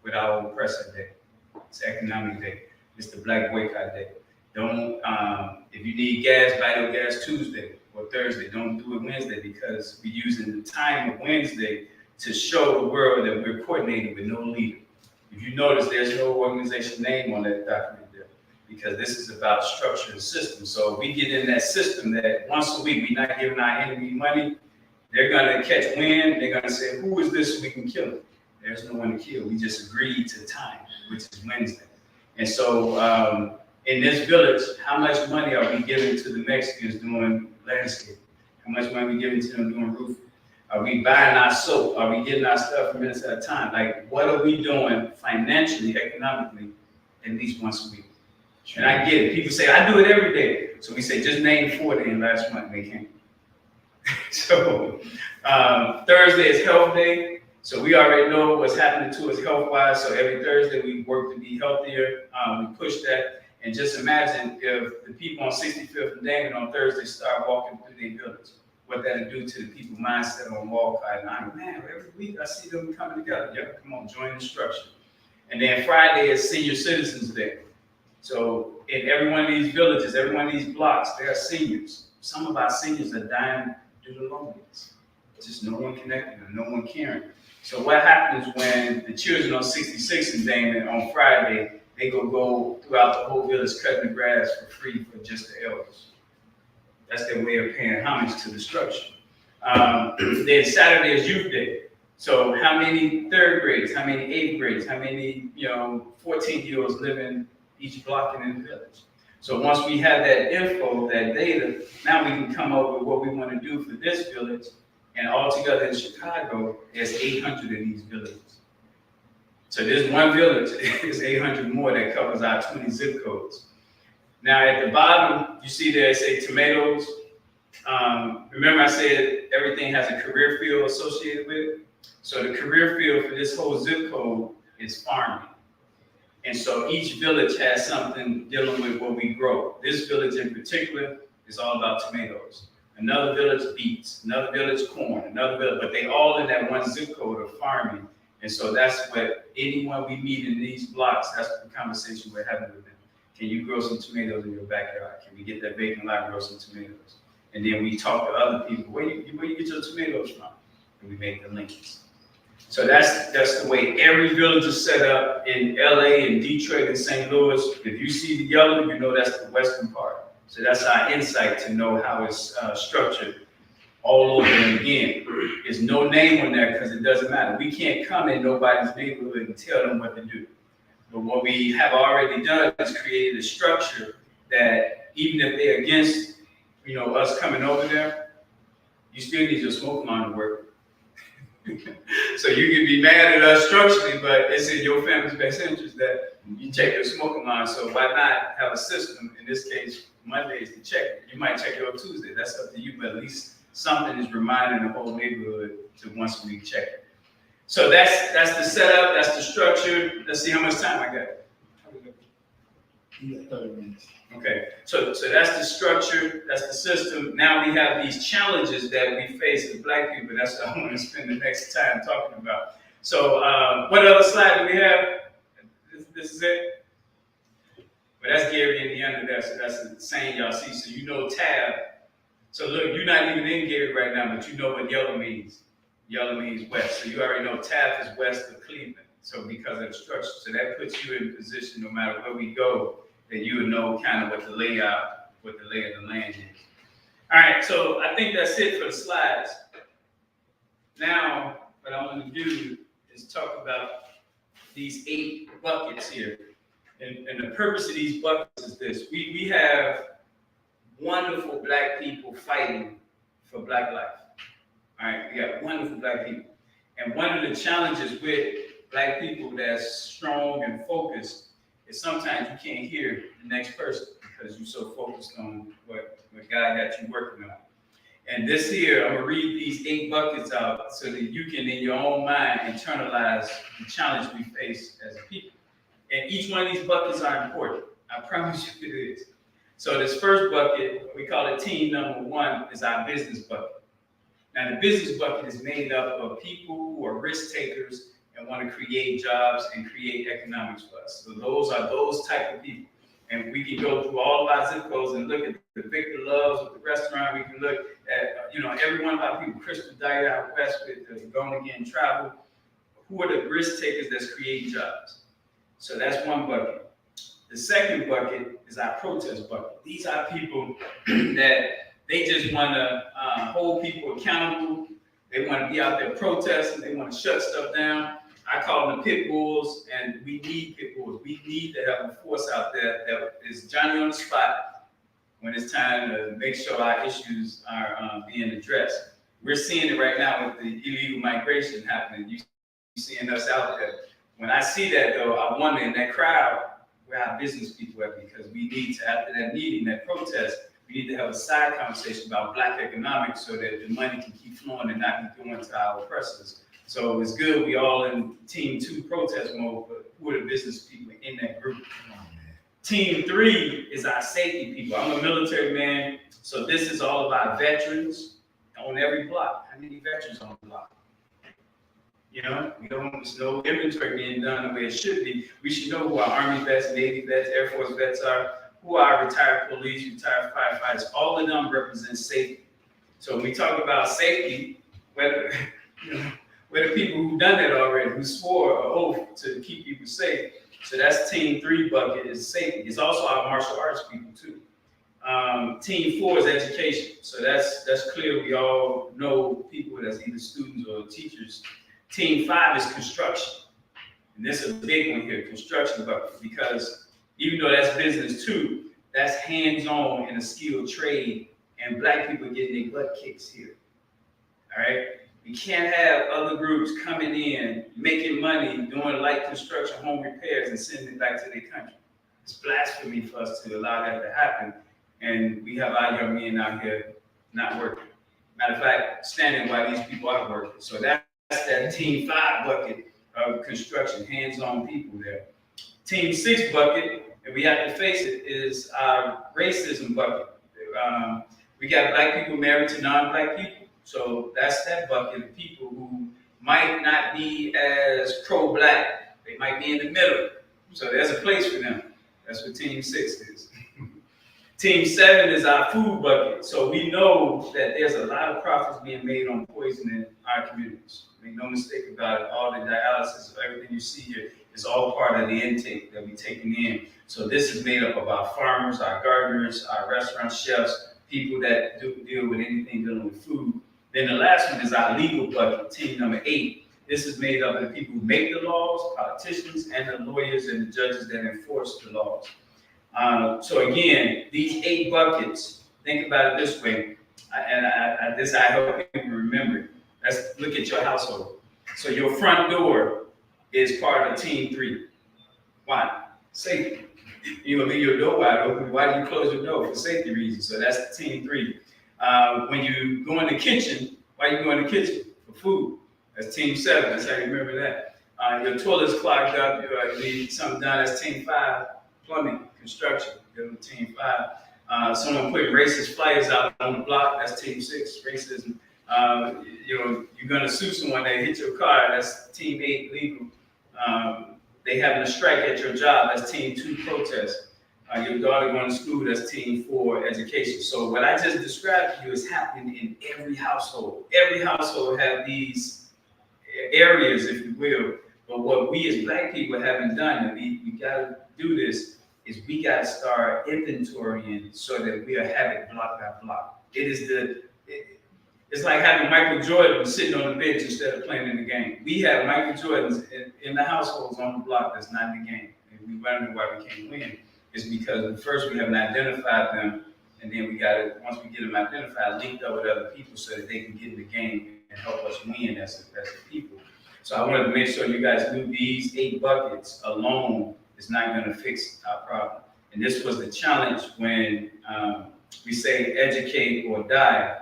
with our oppressor day. It's Economic Day. It's the Black Boycott Day. Don't, if you need gas, buy your gas Tuesday or Thursday. Don't do it Wednesday, because we're using the time of Wednesday to show the world that we're coordinated with no leader. If you notice, there's no organization name on that document there, because this is about structure and system. So we get in that system that once a week, we're not giving our enemy money. They're gonna catch wind. They're gonna say, who is this so we can kill him? There's no one to kill. We just agreed to time, which is Wednesday. And so in this village, how much money are we giving to the Mexicans doing landscape? How much money are we giving to them doing roofing? Are we buying our soap? Are we getting our stuff from minutes at a time? Like, what are we doing financially, economically, at least once a week? And I get it. People say, I do it every day. So we say, just name 4 days last month, and they can't. So Thursday is health day. So we already know what's happening to us health-wise. So every Thursday we work to be healthier. We push that. And just imagine if the people on 65th and Damon on Thursday start walking through their village, what that'll do to the people's mindset on Walcott. And I'm, man, every week I see them coming together. Yeah, come on, join the structure. And then Friday is Senior Citizens Day. So in every one of these villages, every one of these blocks, there are seniors. Some of our seniors are dying due to loneliness. Just no one connecting and no one caring. So what happens when the children on 66 and Damon on Friday, they go throughout the whole village cutting the grass for free for just the elders? That's their way of paying homage to the structure. Then Saturday is Youth Day. So how many 3rd graders, how many 8th graders, how many 14-year-olds live in each block and in the village? So once we have that info, that data, now we can come up with what we want to do for this village. And altogether in Chicago, there's 800 of these villages. So there's one village, there's 800 more that covers our 20 zip codes. Now at the bottom, you see there, say tomatoes. Remember I said everything has a career field associated with it? So the career field for this whole zip code is farming. And so each village has something dealing with what we grow. This village in particular is all about tomatoes. Another village beets, another village corn, another village, but they all in that one zip code of farming. And so that's what anyone we meet in these blocks, that's the conversation we're having with them. Can you grow some tomatoes in your backyard? Can we get that vacant lot, grow some tomatoes? And then we talk to other people, where you get your tomatoes from? And we make the links. So that's the way every village is set up in LA and Detroit and St. Louis. If you see the yellow, you know that's the western part. So that's our insight to know how it's structured all over. And again, there's no name on there because it doesn't matter. We can't come in nobody's neighborhood and tell them what to do. But what we have already done is created a structure that even if they're against, us coming over there, you still need your smoke alarm to work. So you can be mad at us structurally, but it's in your family's best interest that you check your smoke alarm. So why not have a system? In this case, Mondays to check it. You might check it on Tuesday. That's up to you, but at least something is reminding the whole neighborhood to once a week check it. So that's the setup. That's the structure. Let's see how much time I got. You got 30 minutes. Okay, so that's the structure, that's the system. Now we have these challenges that we face as Black people. That's what I want to spend the next time talking about. So what other slide do we have? This is it? But that's Gary in the under there, so that's the saying y'all see. So you know tab. So look, you're not even in Gary right now, but you know what yellow means. Yellow means west. So you already know tab is west of Cleveland. So because of the structure, so that puts you in position no matter where we go, that you would know kind of what the lay of the land is. All right, so I think that's it for the slides. Now, what I want to do is talk about these 8 buckets here. And the purpose of these buckets is this. We have wonderful Black people fighting for Black life. All right, we got wonderful Black people. And one of the challenges with Black people that's strong and focused is sometimes you can't hear the next person because you're so focused on what God got you working on. And this here, I'm gonna read these 8 buckets out so that you can, in your own mind, internalize the challenge we face as a people. And each one of these buckets are important. I promise you it is. So this first bucket, we call it team number 1, is our business bucket. Now the business bucket is made up of people who are risk takers and want to create jobs and create economics for us. So those are those type of people. And we can go through all of our zip codes and look at the Victor Loves with the restaurant. We can look at, every one of our people, Crystal Diet out west with the Going Again Travel. Who are the risk takers that's creating jobs? So that's one bucket. The second bucket is our protest bucket. These are people that they just want to hold people accountable. They want to be out there protesting. They want to shut stuff down. I call them the pit bulls, and we need pit bulls. We need to have a force out there that is Johnny on the spot when it's time to make sure our issues are being addressed. We're seeing it right now with the illegal migration happening. You seeing us out there. When I see that, though, I wonder in that crowd, where our business people are, because we need to, after that meeting, that protest, we need to have a side conversation about Black economics so that the money can keep flowing and not be going to our oppressors. So it's good we all in Team 2 protest mode, but who are the business people in that group? Team 3 is our safety people. I'm a military man, so this is all about veterans on every block. How many veterans on the block? You know, there's no inventory being done the way it should be. We should know who our Army vets, Navy vets, Air Force vets are, who are retired police, retired firefighters. All of them represent safety. So when we talk about safety, whether the people who've done that already, who swore an oath to keep people safe. So that's Team 3 bucket is safety. It's also our martial arts people too. Team 4 is education. So that's clear. We all know people that's either students or teachers. Team 5 is construction. And this is a big one here, construction bucket, because even though that's business too, that's hands-on in a skilled trade, and Black people are getting their butt kicks here. All right? We can't have other groups coming in, making money, doing light construction, home repairs, and sending it back to their country. It's blasphemy for us to allow that to happen, and we have our young men out here not working. Matter of fact, standing while these people are working. So that's that Team 5 bucket of construction, hands-on people there. Team 6 bucket, and we have to face it, is our racism bucket. We got Black people married to non-Black people. So that's that bucket of people who might not be as pro-Black. They might be in the middle. So there's a place for them. That's what Team 6 is. Team 7 is our food bucket. So we know that there's a lot of profits being made on poisoning our communities. Make no mistake about it. All the dialysis, everything you see here is all part of the intake that we're taking in. So this is made up of our farmers, our gardeners, our restaurant chefs, people that deal with anything dealing with food. Then the last one is our legal bucket, team number 8. This is made up of the people who make the laws, politicians, and the lawyers and the judges that enforce the laws. So again, these 8 buckets, think about it this way, and I hope people remember. Let's look at your household. So your front door is part of Team 3. Why? Safety. You leave your door wide open. Why do you close your door? For safety reasons. So that's Team 3. When you go in the kitchen, why you go in the kitchen? For food. That's Team 7. That's how you remember that. Your toilet's clogged up. You need something done. That's Team 5. Plumbing, construction. Go to Team 5. Someone putting racist flyers out on the block. That's Team 6. Racism. You're going to sue someone that hit your car. That's Team 8. Legal. They having a strike at your job. That's Team 2. Protest. Your daughter going to school, that's Team 4, education. So what I just described to you is happening in every household. Every household have these areas, if you will. But what we as Black people haven't done, and we got to do this, is we got to start inventorying so that we are having block by block. It's like having Michael Jordan sitting on the bench instead of playing in the game. We have Michael Jordans in the households on the block that's not in the game. And we wonder why we can't win. It's because first we haven't identified them, and then we got to, once we get them identified, linked up with other people so that they can get in the game and help us win as a people. So I wanted to make sure you guys knew these 8 buckets alone is not going to fix our problem. And this was the challenge when we say educate or die.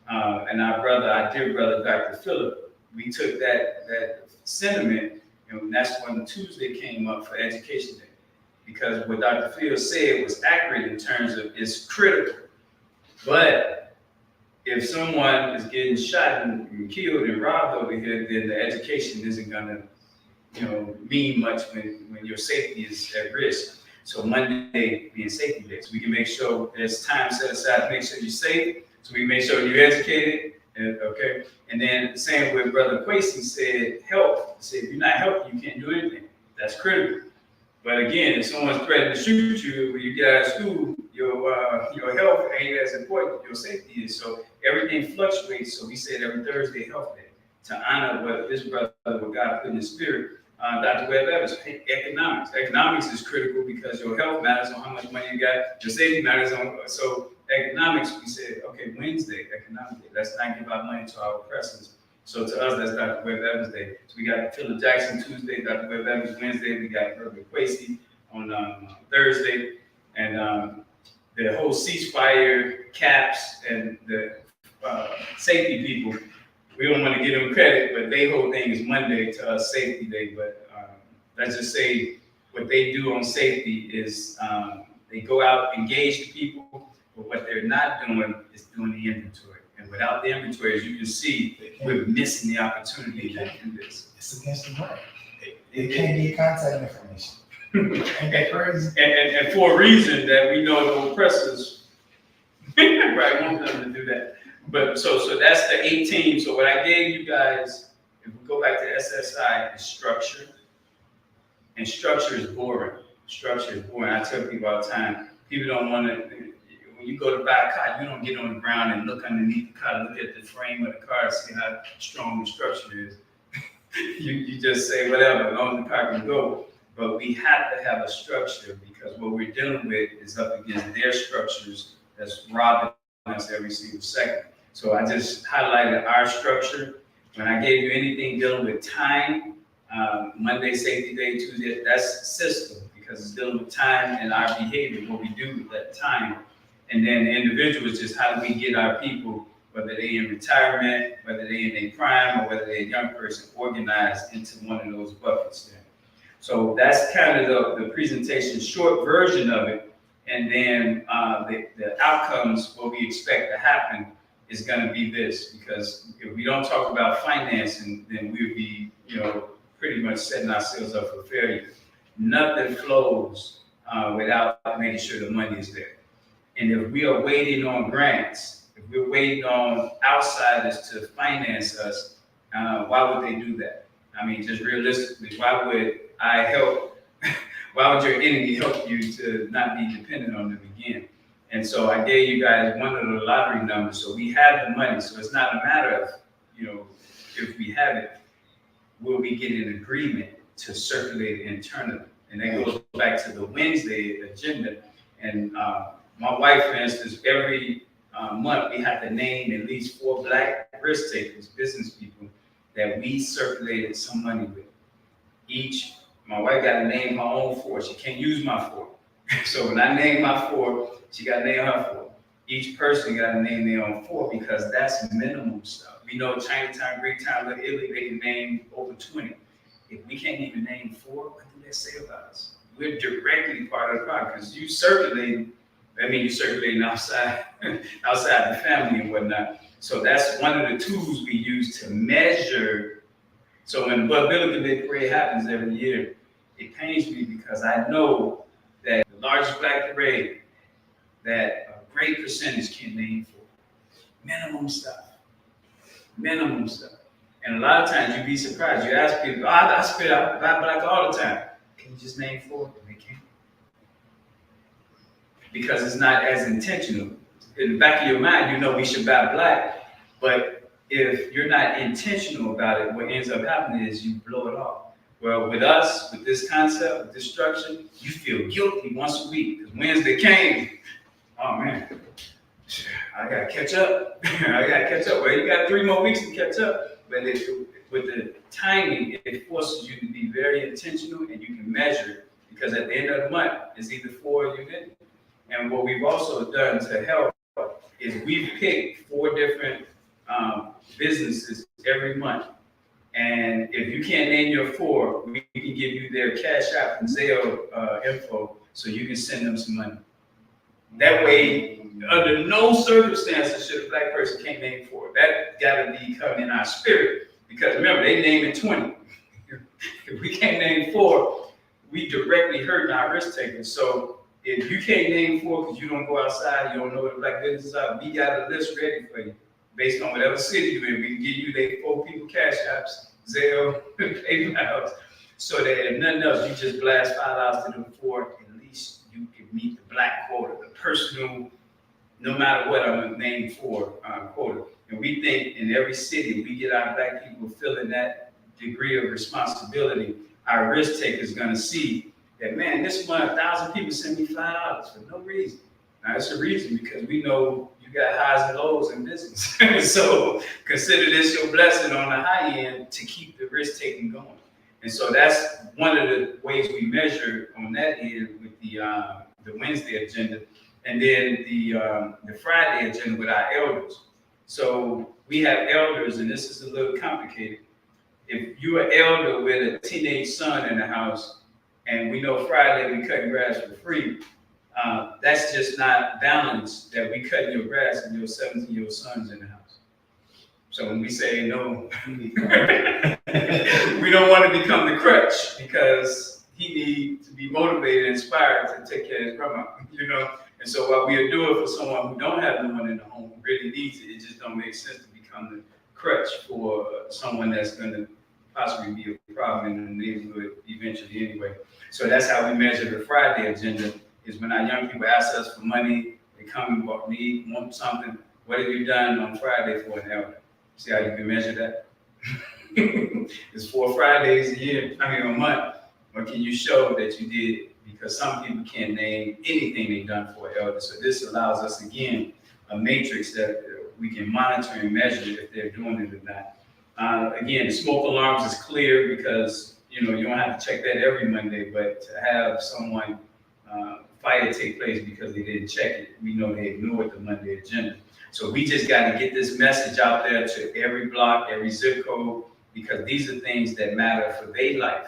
And our dear brother, Dr. Phillip, we took that sentiment, and that's when Tuesday came up for Education Day. Because what Dr. Phil said was accurate in terms of it's critical. But if someone is getting shot and killed and robbed over here, then the education isn't going to mean much when your safety is at risk. So Monday being safety day, so we can make sure there's time set aside to make sure you're safe. So we make sure you're educated. Okay. And then the same with Brother Quasey said, health. He said, if you're not healthy, you can't do anything. That's critical. But again, if someone's threatening to shoot you when you get out of school, your health ain't as important as your safety is. So everything fluctuates. So we said every Thursday, Health Day, to honor what this brother, what God put in his spirit. Dr. Webb Evans, economics. Economics is critical because your health matters on how much money you got. Your safety matters on, so economics, we said, okay, Wednesday, economic day. Let's not give our money to our oppressors. So to us, that's Dr. Webb Evans Day. So we got Philip Jackson Tuesday, Dr. Webb Evans Wednesday. We got Herbert Quasey on Thursday, and the whole ceasefire caps and the safety people. We don't want to give them credit, but their whole thing is Monday to us Safety Day. But let's just say what they do on safety is they go out, engage the people, but what they're not doing is doing the inventory. And without the inventory, as you can see, we're missing the opportunity to do this. It's against the law. They can't get contact information. Ain't that crazy? And for a reason that we know the oppressors right want them to do that. But so that's the 18. So what I gave you guys, if we go back to SSI, is structure. And structure is boring. Structure is boring. I tell people all the time, people don't want to, when you go to buy a car, you don't get on the ground and look underneath the car, look at the frame of the car, see how strong the structure is. you just say whatever, as long as the car can go. But we have to have a structure because what we're dealing with is up against their structures that's robbing us every single second. So I just highlighted our structure. When I gave you anything dealing with time, Monday, Safety Day, Tuesday, that's system because it's dealing with time and our behavior, what we do with that time. And then the individual is just how do we get our people, whether they in retirement, whether they in their prime, or whether they're a young person, organized into one of those buckets there. So that's kind of the presentation, short version of it. And then the outcomes, what we expect to happen is going to be this, because if we don't talk about financing, then we'll be, pretty much setting ourselves up for failure. Nothing flows without making sure the money is there. And if we are waiting on grants, if we're waiting on outsiders to finance us, why would they do that? I mean, just realistically, why would I help? Why would your enemy help you to not be dependent on them again? And so I gave you guys one of the lottery numbers. So we have the money. So it's not a matter of, if we have it, will we get an agreement to circulate it internally? And that goes back to the Wednesday agenda. And my wife, for instance, every month we have to name at least 4 Black risk takers, business people, that we circulated some money with. My wife got to name her own 4. She can't use my 4. So when I name my 4, she got to name her 4. Each person got to name their own 4 because that's minimum stuff. We know Chinatown, Greek Town, Italy, they can name over 20. If we can't even name 4, what do they say about us? We're directly part of the problem because you circulating, that means you're circulating outside the family and whatnot. So that's one of the tools we use to measure. So when the Bud Billiken Day Parade happens every year, it pains me because I know that the largest Black parade that a great percentage can name 4. Minimum stuff. And a lot of times you'd be surprised. You ask people, I spit out Black all the time. Can you just name 4? And they can't. Because it's not as intentional. In the back of your mind, we should buy Black. But if you're not intentional about it, what ends up happening is you blow it off. Well, with us, with this concept, with this structure, you feel guilty once a week. Because Wednesday came, oh man, I got to catch up. Well, you got 3 more weeks to catch up. But with the timing, it forces you to be very intentional and you can measure it. Because at the end of the month, it's either 4 or you didn't. And what we've also done to help is we've picked 4 different businesses every month. And if you can't name your 4, we can give you their Cash App and Zelle info so you can send them some money. That way, under no circumstances should a Black person can't name 4. That got to be coming in our spirit. Because remember, they naming 20. If we can't name 4, we directly hurting our risk takers. So if you can't name 4 because you don't go outside, you don't know what the Black businesses are, we got a list ready for you. Based on whatever city you're in, we can give you the 4 people Cash Apps, Zelle, PayPal, so that if nothing else, you just blast $5 to them 4. At least you can meet the Black quota, the personal, no matter what I'm gonna name 4 quota. And we think in every city, we get our Black people feeling that degree of responsibility. Our risk taker is gonna see that, man, this month 1,000 people send me $5 for no reason. Now it's a reason because we know you got highs and lows in business. So consider this your blessing on the high end to keep the risk taking going. And so that's one of the ways we measure on that end with the Wednesday agenda, and then the Friday agenda with our elders. So we have elders, and this is a little complicated. If you're an elder with a teenage son in the house, and we know Friday we cutting grass for free, that's just not balanced that we cutting your grass and your 17-year-old son's in the house. So when we say no, we don't want to become the crutch because he needs to be motivated and inspired to take care of his grandma, And so while we do it for someone who don't have no one in the home who really needs it, it just don't make sense to become the crutch for someone that's going to possibly be a problem in the neighborhood eventually anyway. So that's how we measure the Friday agenda, is when our young people ask us for money, they come and want something, what have you done on Friday for an elder? See how you can measure that? It's 4 Fridays a month. What can you show that you did? Because some people can't name anything they've done for an elder. So this allows us, again, a matrix that we can monitor and measure if they're doing it or not. Again, the smoke alarms is clear because, you don't have to check that every Monday, but to have someone fire take place because they didn't check it, we know they ignored the Monday agenda. So we just got to get this message out there to every block, every zip code, because these are things that matter for their life.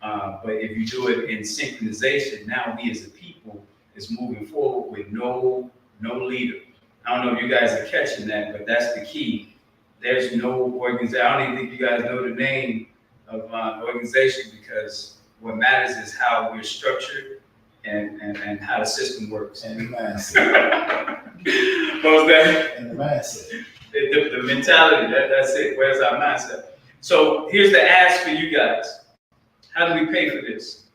But if you do it in synchronization, now we as a people is moving forward with no leader. I don't know if you guys are catching that, but that's the key. There's no organization. I don't even think you guys know the name of organization, because what matters is how we're structured and how the system works. And the mindset. What was that? And the mindset. The mentality, that's it. Where's our mindset? So here's the ask for you guys. How do we pay for this?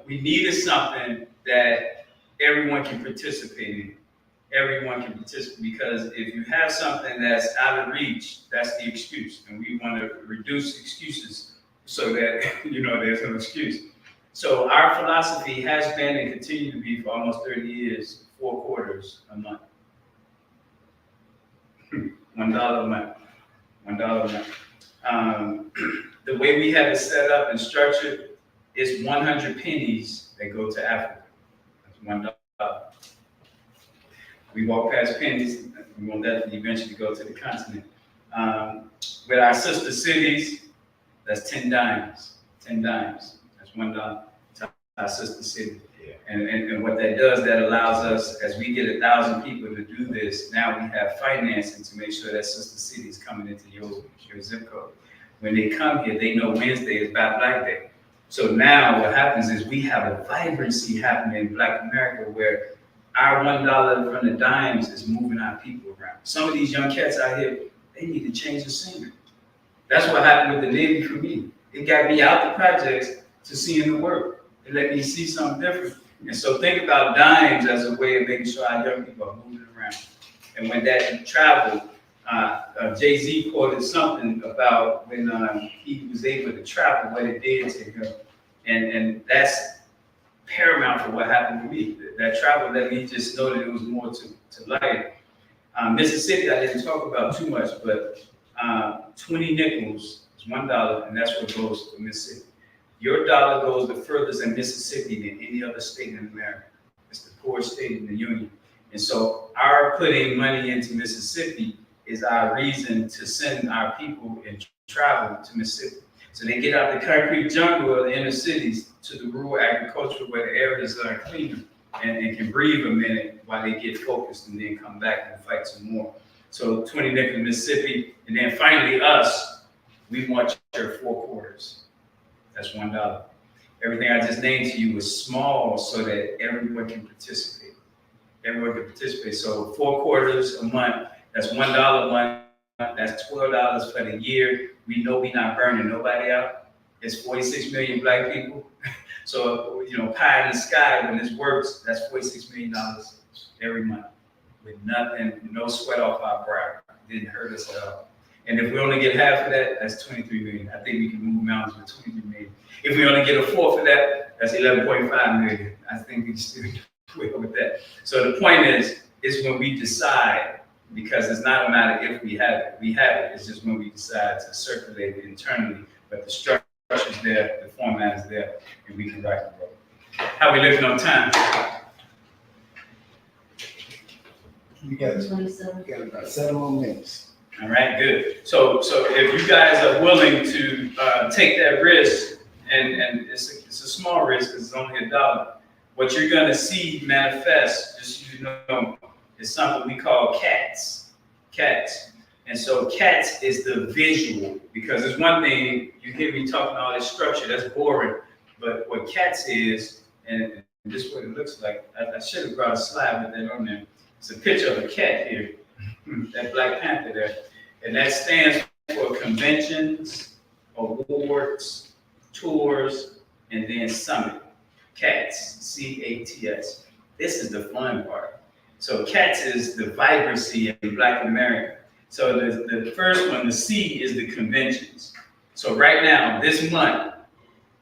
We needed something that everyone can participate in. Everyone can participate, because if you have something that's out of reach, that's the excuse. And we want to reduce excuses so that, there's no excuse. So our philosophy has been and continue to be for almost 30 years, 4 quarters a month. $1 a month. $1 a month. The way we have it set up and structured is 100 pennies that go to Africa. That's $1. We walk past pennies, we want that to eventually go to the continent. With our sister cities, that's 10 dimes. 10 dimes. That's $1 to our sister city. Yeah. And what that does, that allows us, as we get 1,000 people to do this, now we have financing to make sure that sister city is coming into your zip code. When they come here, they know Wednesday is Black Day. So now what happens is we have a vibrancy happening in Black America where our $1 from the dimes is moving our people around. Some of these young cats out here, they need to change the scenery. That's what happened with the Navy for me. It got me out the projects to seeing the work. It let me see something different. And so think about dimes as a way of making sure our young people are moving around. And when that traveled, Jay-Z quoted something about when he was able to travel, what it did to him. And that's paramount for what happened to me. That travel let me just know that it was more to life. Mississippi, I didn't talk about too much, but 20 nickels is $1, and that's what goes to Mississippi. Your dollar goes the furthest in Mississippi than any other state in America. It's the poorest state in the union. And so our putting money into Mississippi is our reason to send our people and travel to Mississippi. So they get out the concrete jungle of the inner cities to the rural agriculture where the areas are cleaner and can breathe a minute while they get focused and then come back and fight some more. So 20 nickels in Mississippi, and then finally us, we want your 4 quarters. That's $1. Everything I just named to you is small so that everyone can participate. Everyone can participate. So 4 quarters a month, that's $1 a month. That's $12 for the year. We know we're not burning nobody out. It's 46 million Black people. So, pie in the sky, when this works, that's $46 million every month with nothing, no sweat off our brow. It didn't hurt us at all. And if we only get half of that, that's 23 million. I think we can move mountains with 23 million. If we only get a fourth of that, that's 11.5 million. I think we can still do well with that. So the point is when we decide, because it's not a matter if we have it, it's just when we decide to circulate it internally but the structure's there, the format is there, and we can rock and roll. How we living on time? We got about 7 more minutes. All right, good. So if you guys are willing to take that risk, and it's a small risk because it's only $1, what you're gonna see manifest, just so you know, is something we call cats. Cats. And so cats is the visual, because it's one thing you hear me talking all this structure, that's boring. But what cats is, and this is what it looks like. I should have brought a slide with that on there. It's a picture of a cat here, that Black Panther there. And that stands for conventions, awards, tours, and then summit. CATS, C-A-T-S. This is the fun part. So CATS is the vibrancy in Black America. So the first one, the C, is the conventions. So right now, this month,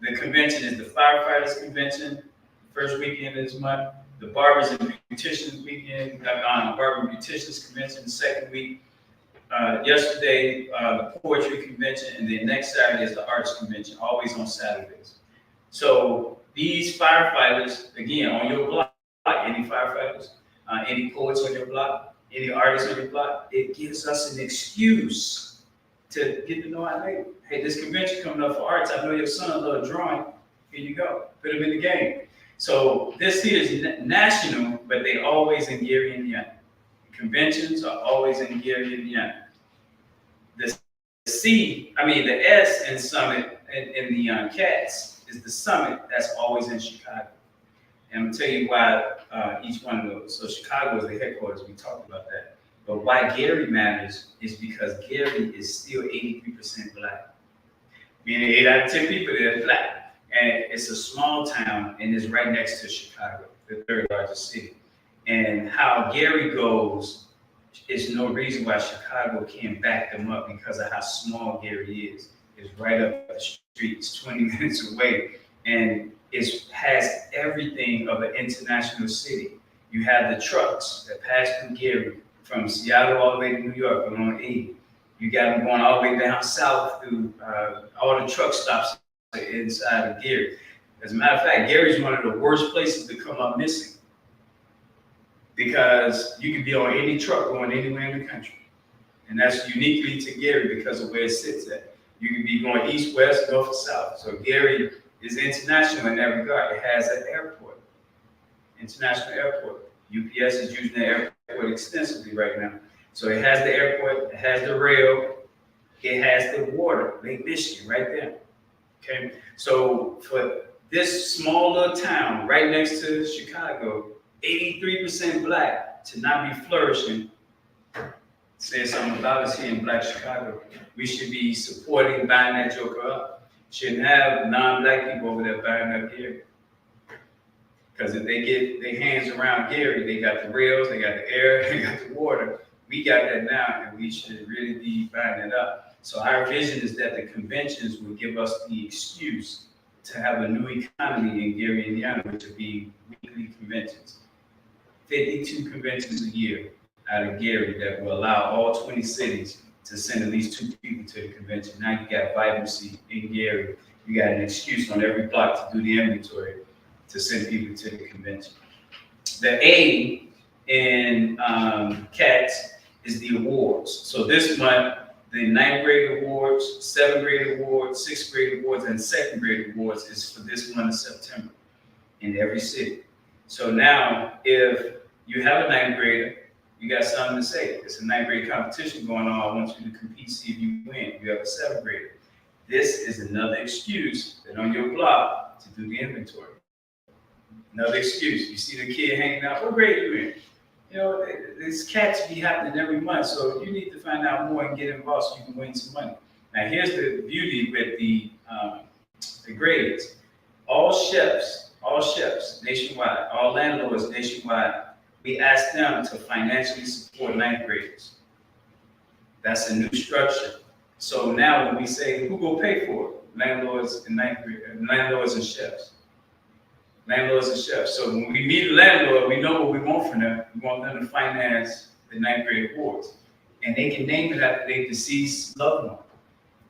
the convention is the Firefighters Convention, first weekend of this month. The Barbers and Beauticians weekend, Barber and Beauticians Convention, the second week. Yesterday, the Poetry Convention, and then next Saturday is the Arts Convention, always on Saturdays. So these firefighters, again, on your block, any firefighters, any poets on your block, any artists on your block, it gives us an excuse to get to know our neighbor. Hey, this convention coming up for arts, I know your son loves drawing, here you go, put him in the game. So this here is national, but they always in Gary, Indiana. Conventions are always in Gary, Indiana. The S in Summit in the CATS is the summit that's always in Chicago. And I'm gonna tell you why each one of those. So Chicago is the headquarters, we talked about that. But why Gary matters is because Gary is still 83% Black. Meaning 8 out of 10 people there are Black. And it's a small town and it's right next to Chicago, the third largest city. And how Gary goes is no reason why Chicago can't back them up because of how small Gary is. It's right up the street, it's 20 minutes away. And it has everything of an international city. You have the trucks that pass through Gary from Seattle all the way to New York along 80. You got them going all the way down south through all the truck stops inside of Gary. As a matter of fact, Gary is one of the worst places to come up missing because you could be on any truck going anywhere in the country. And that's uniquely to Gary because of where it sits at. You could be going east, west, north, or south. So Gary is international in that regard. It has an airport, international airport. UPS is using the airport extensively right now. So it has the airport, it has the rail, it has the water, Lake Michigan right there. Okay, so for this small little town right next to Chicago, 83% Black to not be flourishing, says something about us here in Black Chicago. We should be supporting, buying that joker up. Shouldn't have non-Black people over there buying up Gary. Because if they get their hands around Gary, they got the rails, they got the air, they got the water. We got that now, and we should really be buying it up. So our vision is that the conventions will give us the excuse to have a new economy in Gary, Indiana, which would be weekly conventions. 52 conventions a year out of Gary that will allow all 20 cities to send at least 2 people to the convention. Now you got vibrancy in Gary. You got an excuse on every block to do the inventory to send people to the convention. The A in CATS is the awards. So this month, the 9th grade awards, 7th grade awards, 6th grade awards, and 2nd grade awards is for this month of September in every city. So now, if you have a 9th grader, you got something to say. It's a 9th grade competition going on. I want you to compete, see if you win. You have a 7th grader. This is another excuse that on your block to do the inventory. Another excuse. You see the kid hanging out, what grade are you in? You know, these cats be happening every month, so you need to find out more and get involved so you can win some money. Now, here's the beauty with the grades. All chefs nationwide, all landlords nationwide, we ask them to financially support 9th graders. That's a new structure. So now when we say, who will pay for it? Landlords and 9th graders, landlords and chefs. Landlords and chefs. So when we meet a landlord, we know what we want from them. We want them to finance the 9th grade awards. And they can name it after their deceased loved one.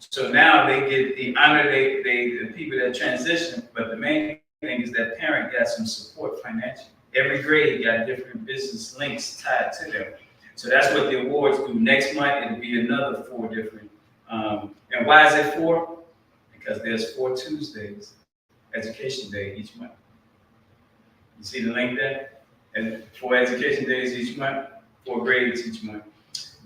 So now they get the honor, the people that transition, but the main thing is that parent got some support financially. Every grade got different business links tied to them. So that's what the awards do. Next month, it'll be another 4 different. And why is it 4? Because there's 4 Tuesdays, Education Day each month. You see the link there? And 4 Education Days each month, 4 grades each month.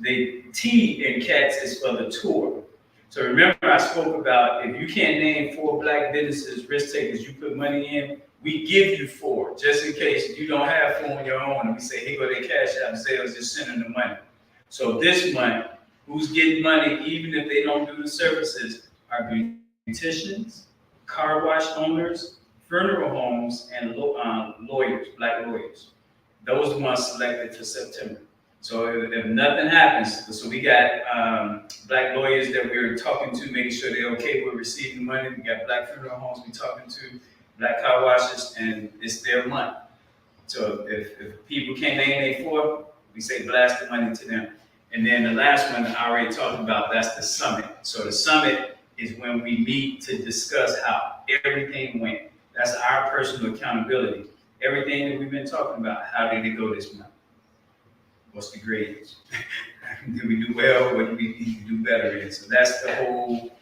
The T in CATS is for the tour. So remember I spoke about if you can't name 4 black businesses, risk takers, you put money in, we give you 4, just in case you don't have 4 on your own. And we say, here go their cash app, Zales, just send them the money. So this month, who's getting money, even if they don't do the services, are beauticians, car wash owners, funeral homes, and lawyers, black lawyers. Those are the ones selected for September. So if nothing happens, so we got black lawyers that we're talking to, making sure they're okay with receiving money. We got black funeral homes we're talking to, black car washes, and it's their month. So if people can't name their 4, we say blast the money to them. And then the last one I already talked about, that's the summit. So the summit is when we meet to discuss how everything went. That's our personal accountability. Everything that we've been talking about, how did it go this month? What's the grades? Did we do well? What do we need to do better in? So that's the whole,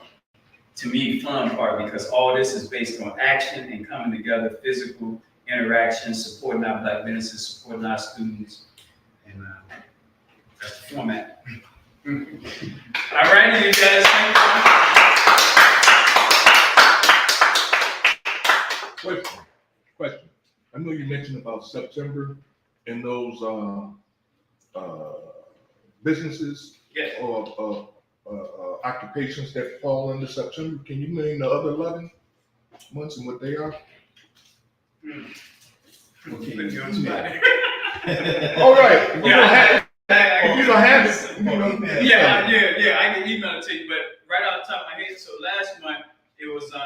to me, fun part, because all this is based on action and coming together, physical interaction, supporting our black businesses, supporting our students, and that's the format. All righty, you guys, thank you. Question. I know you mentioned about September and those businesses or occupations that fall under September. Can you name the other 11 months and what they are? All right. You don't have it. Yeah, I can email it to you, but right off the top of my head, so last month it was the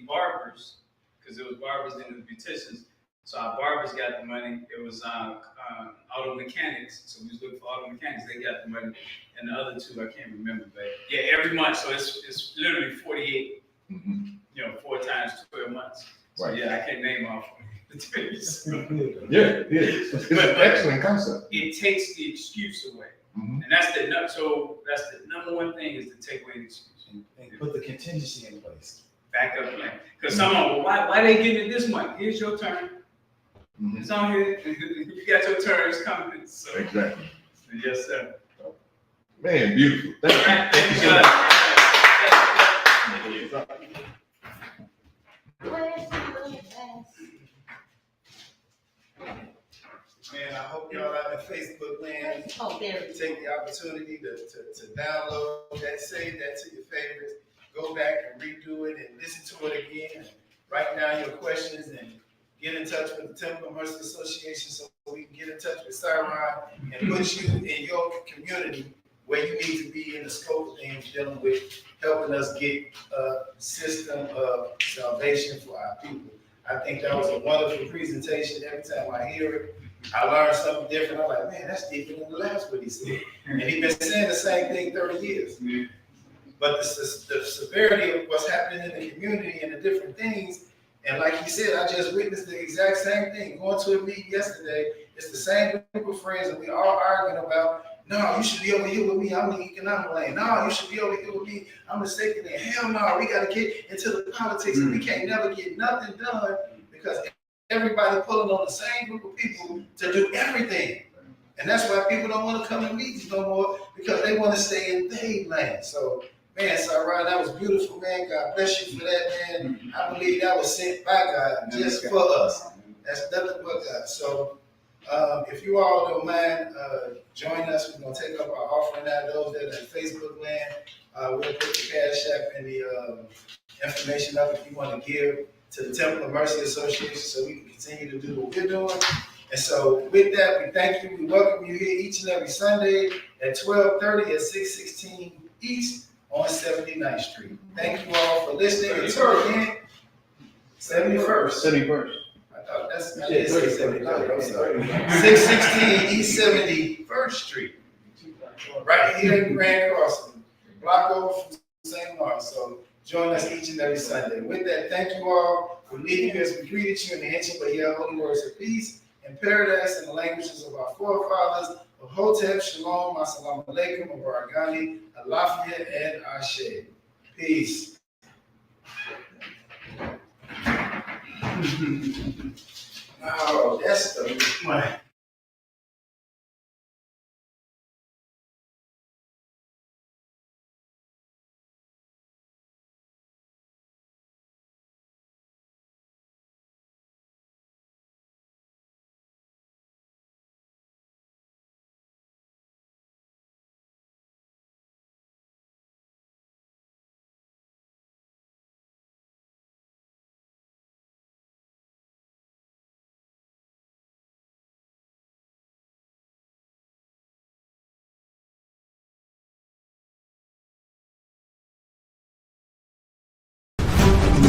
barbers, because it was barbers and the beauticians. So our barbers got the money. It was auto mechanics. So we was looking for auto mechanics. They got the money, and the other 2 I can't remember. But yeah, every month. So it's literally 48. 4 times 12 months. So right. Yeah, I can't name off the 2. Yeah, it's an excellent concept. It takes the excuse away, and that's the number one thing is to take away the excuse and put the contingency in place. Backup plan. Because someone, well, why they getting it this month? Here's your turn. It's on here. You got your turn. It's coming. So, exactly. So, yes, sir. Man, beautiful. Thank you. Thank you, sir. Man, I hope y'all out in Facebook land take the opportunity to download that, save that to your favorites, go back and redo it and listen to it again, and write down your questions and get in touch with the Temple Mercy Association so we can get in touch with Syron and put you in your community where you need to be in the scope of things dealing with helping us get a system of salvation for our people. I think that was a wonderful presentation. Every time I hear it, I learn something different. I'm like, man, that's different than the last one he said. And he's been saying the same thing 30 years. But the severity of what's happening in the community and the different things, and like he said, I just witnessed the exact same thing. Going to a meeting yesterday, it's the same group of friends, and we all arguing about, no, you should be over here with me, I'm the economic lane. No, you should be over here with me, I'm the safety lane. Hell no, we got to get into the politics, and we can't never get nothing done because everybody pulling on the same group of people to do everything. And that's why people don't want to come to meetings no more, because they want to stay in their lane. So, man, Syron, that was beautiful, man. God bless you for that, man. I believe that was sent by God just for us. That's nothing but God. So, if you all don't mind, join us. We're going to take up our offering now. Those that are in Facebook land, we'll put the Cash App and the information up if you want to give to the Temple of Mercy Association so we can continue to do what we're doing. And so with that, we thank you. We welcome you here each and every Sunday at 12:30 at 616 East on 79th Street. Thank you all for listening. Until again, 71st. 71st. I thought that's not it. 616 East 71st Street. Right here in Grand Crossing. block over from St. Mark. So join us each and every Sunday. With that, thank you all for leading you as we greeted you in the ancient but yet holy words of peace and paradise in the languages of our forefathers of Hotep, Shalom, Assalamu Alaikum, Barakani, Alafia, and Ashe. Peace. Oh, that's the one.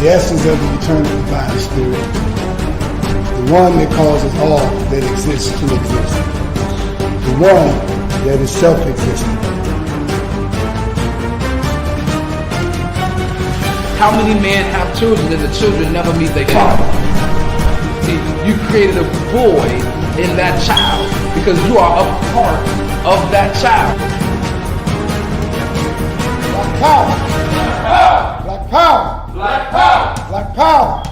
The essence of the eternal divine spirit, the one that causes all that exists to exist, the one that is self-existent. How many men have children and the children never meet their father? See, you created a void in that child because you are a part of that child. Black power! Black power! Black power! Black power!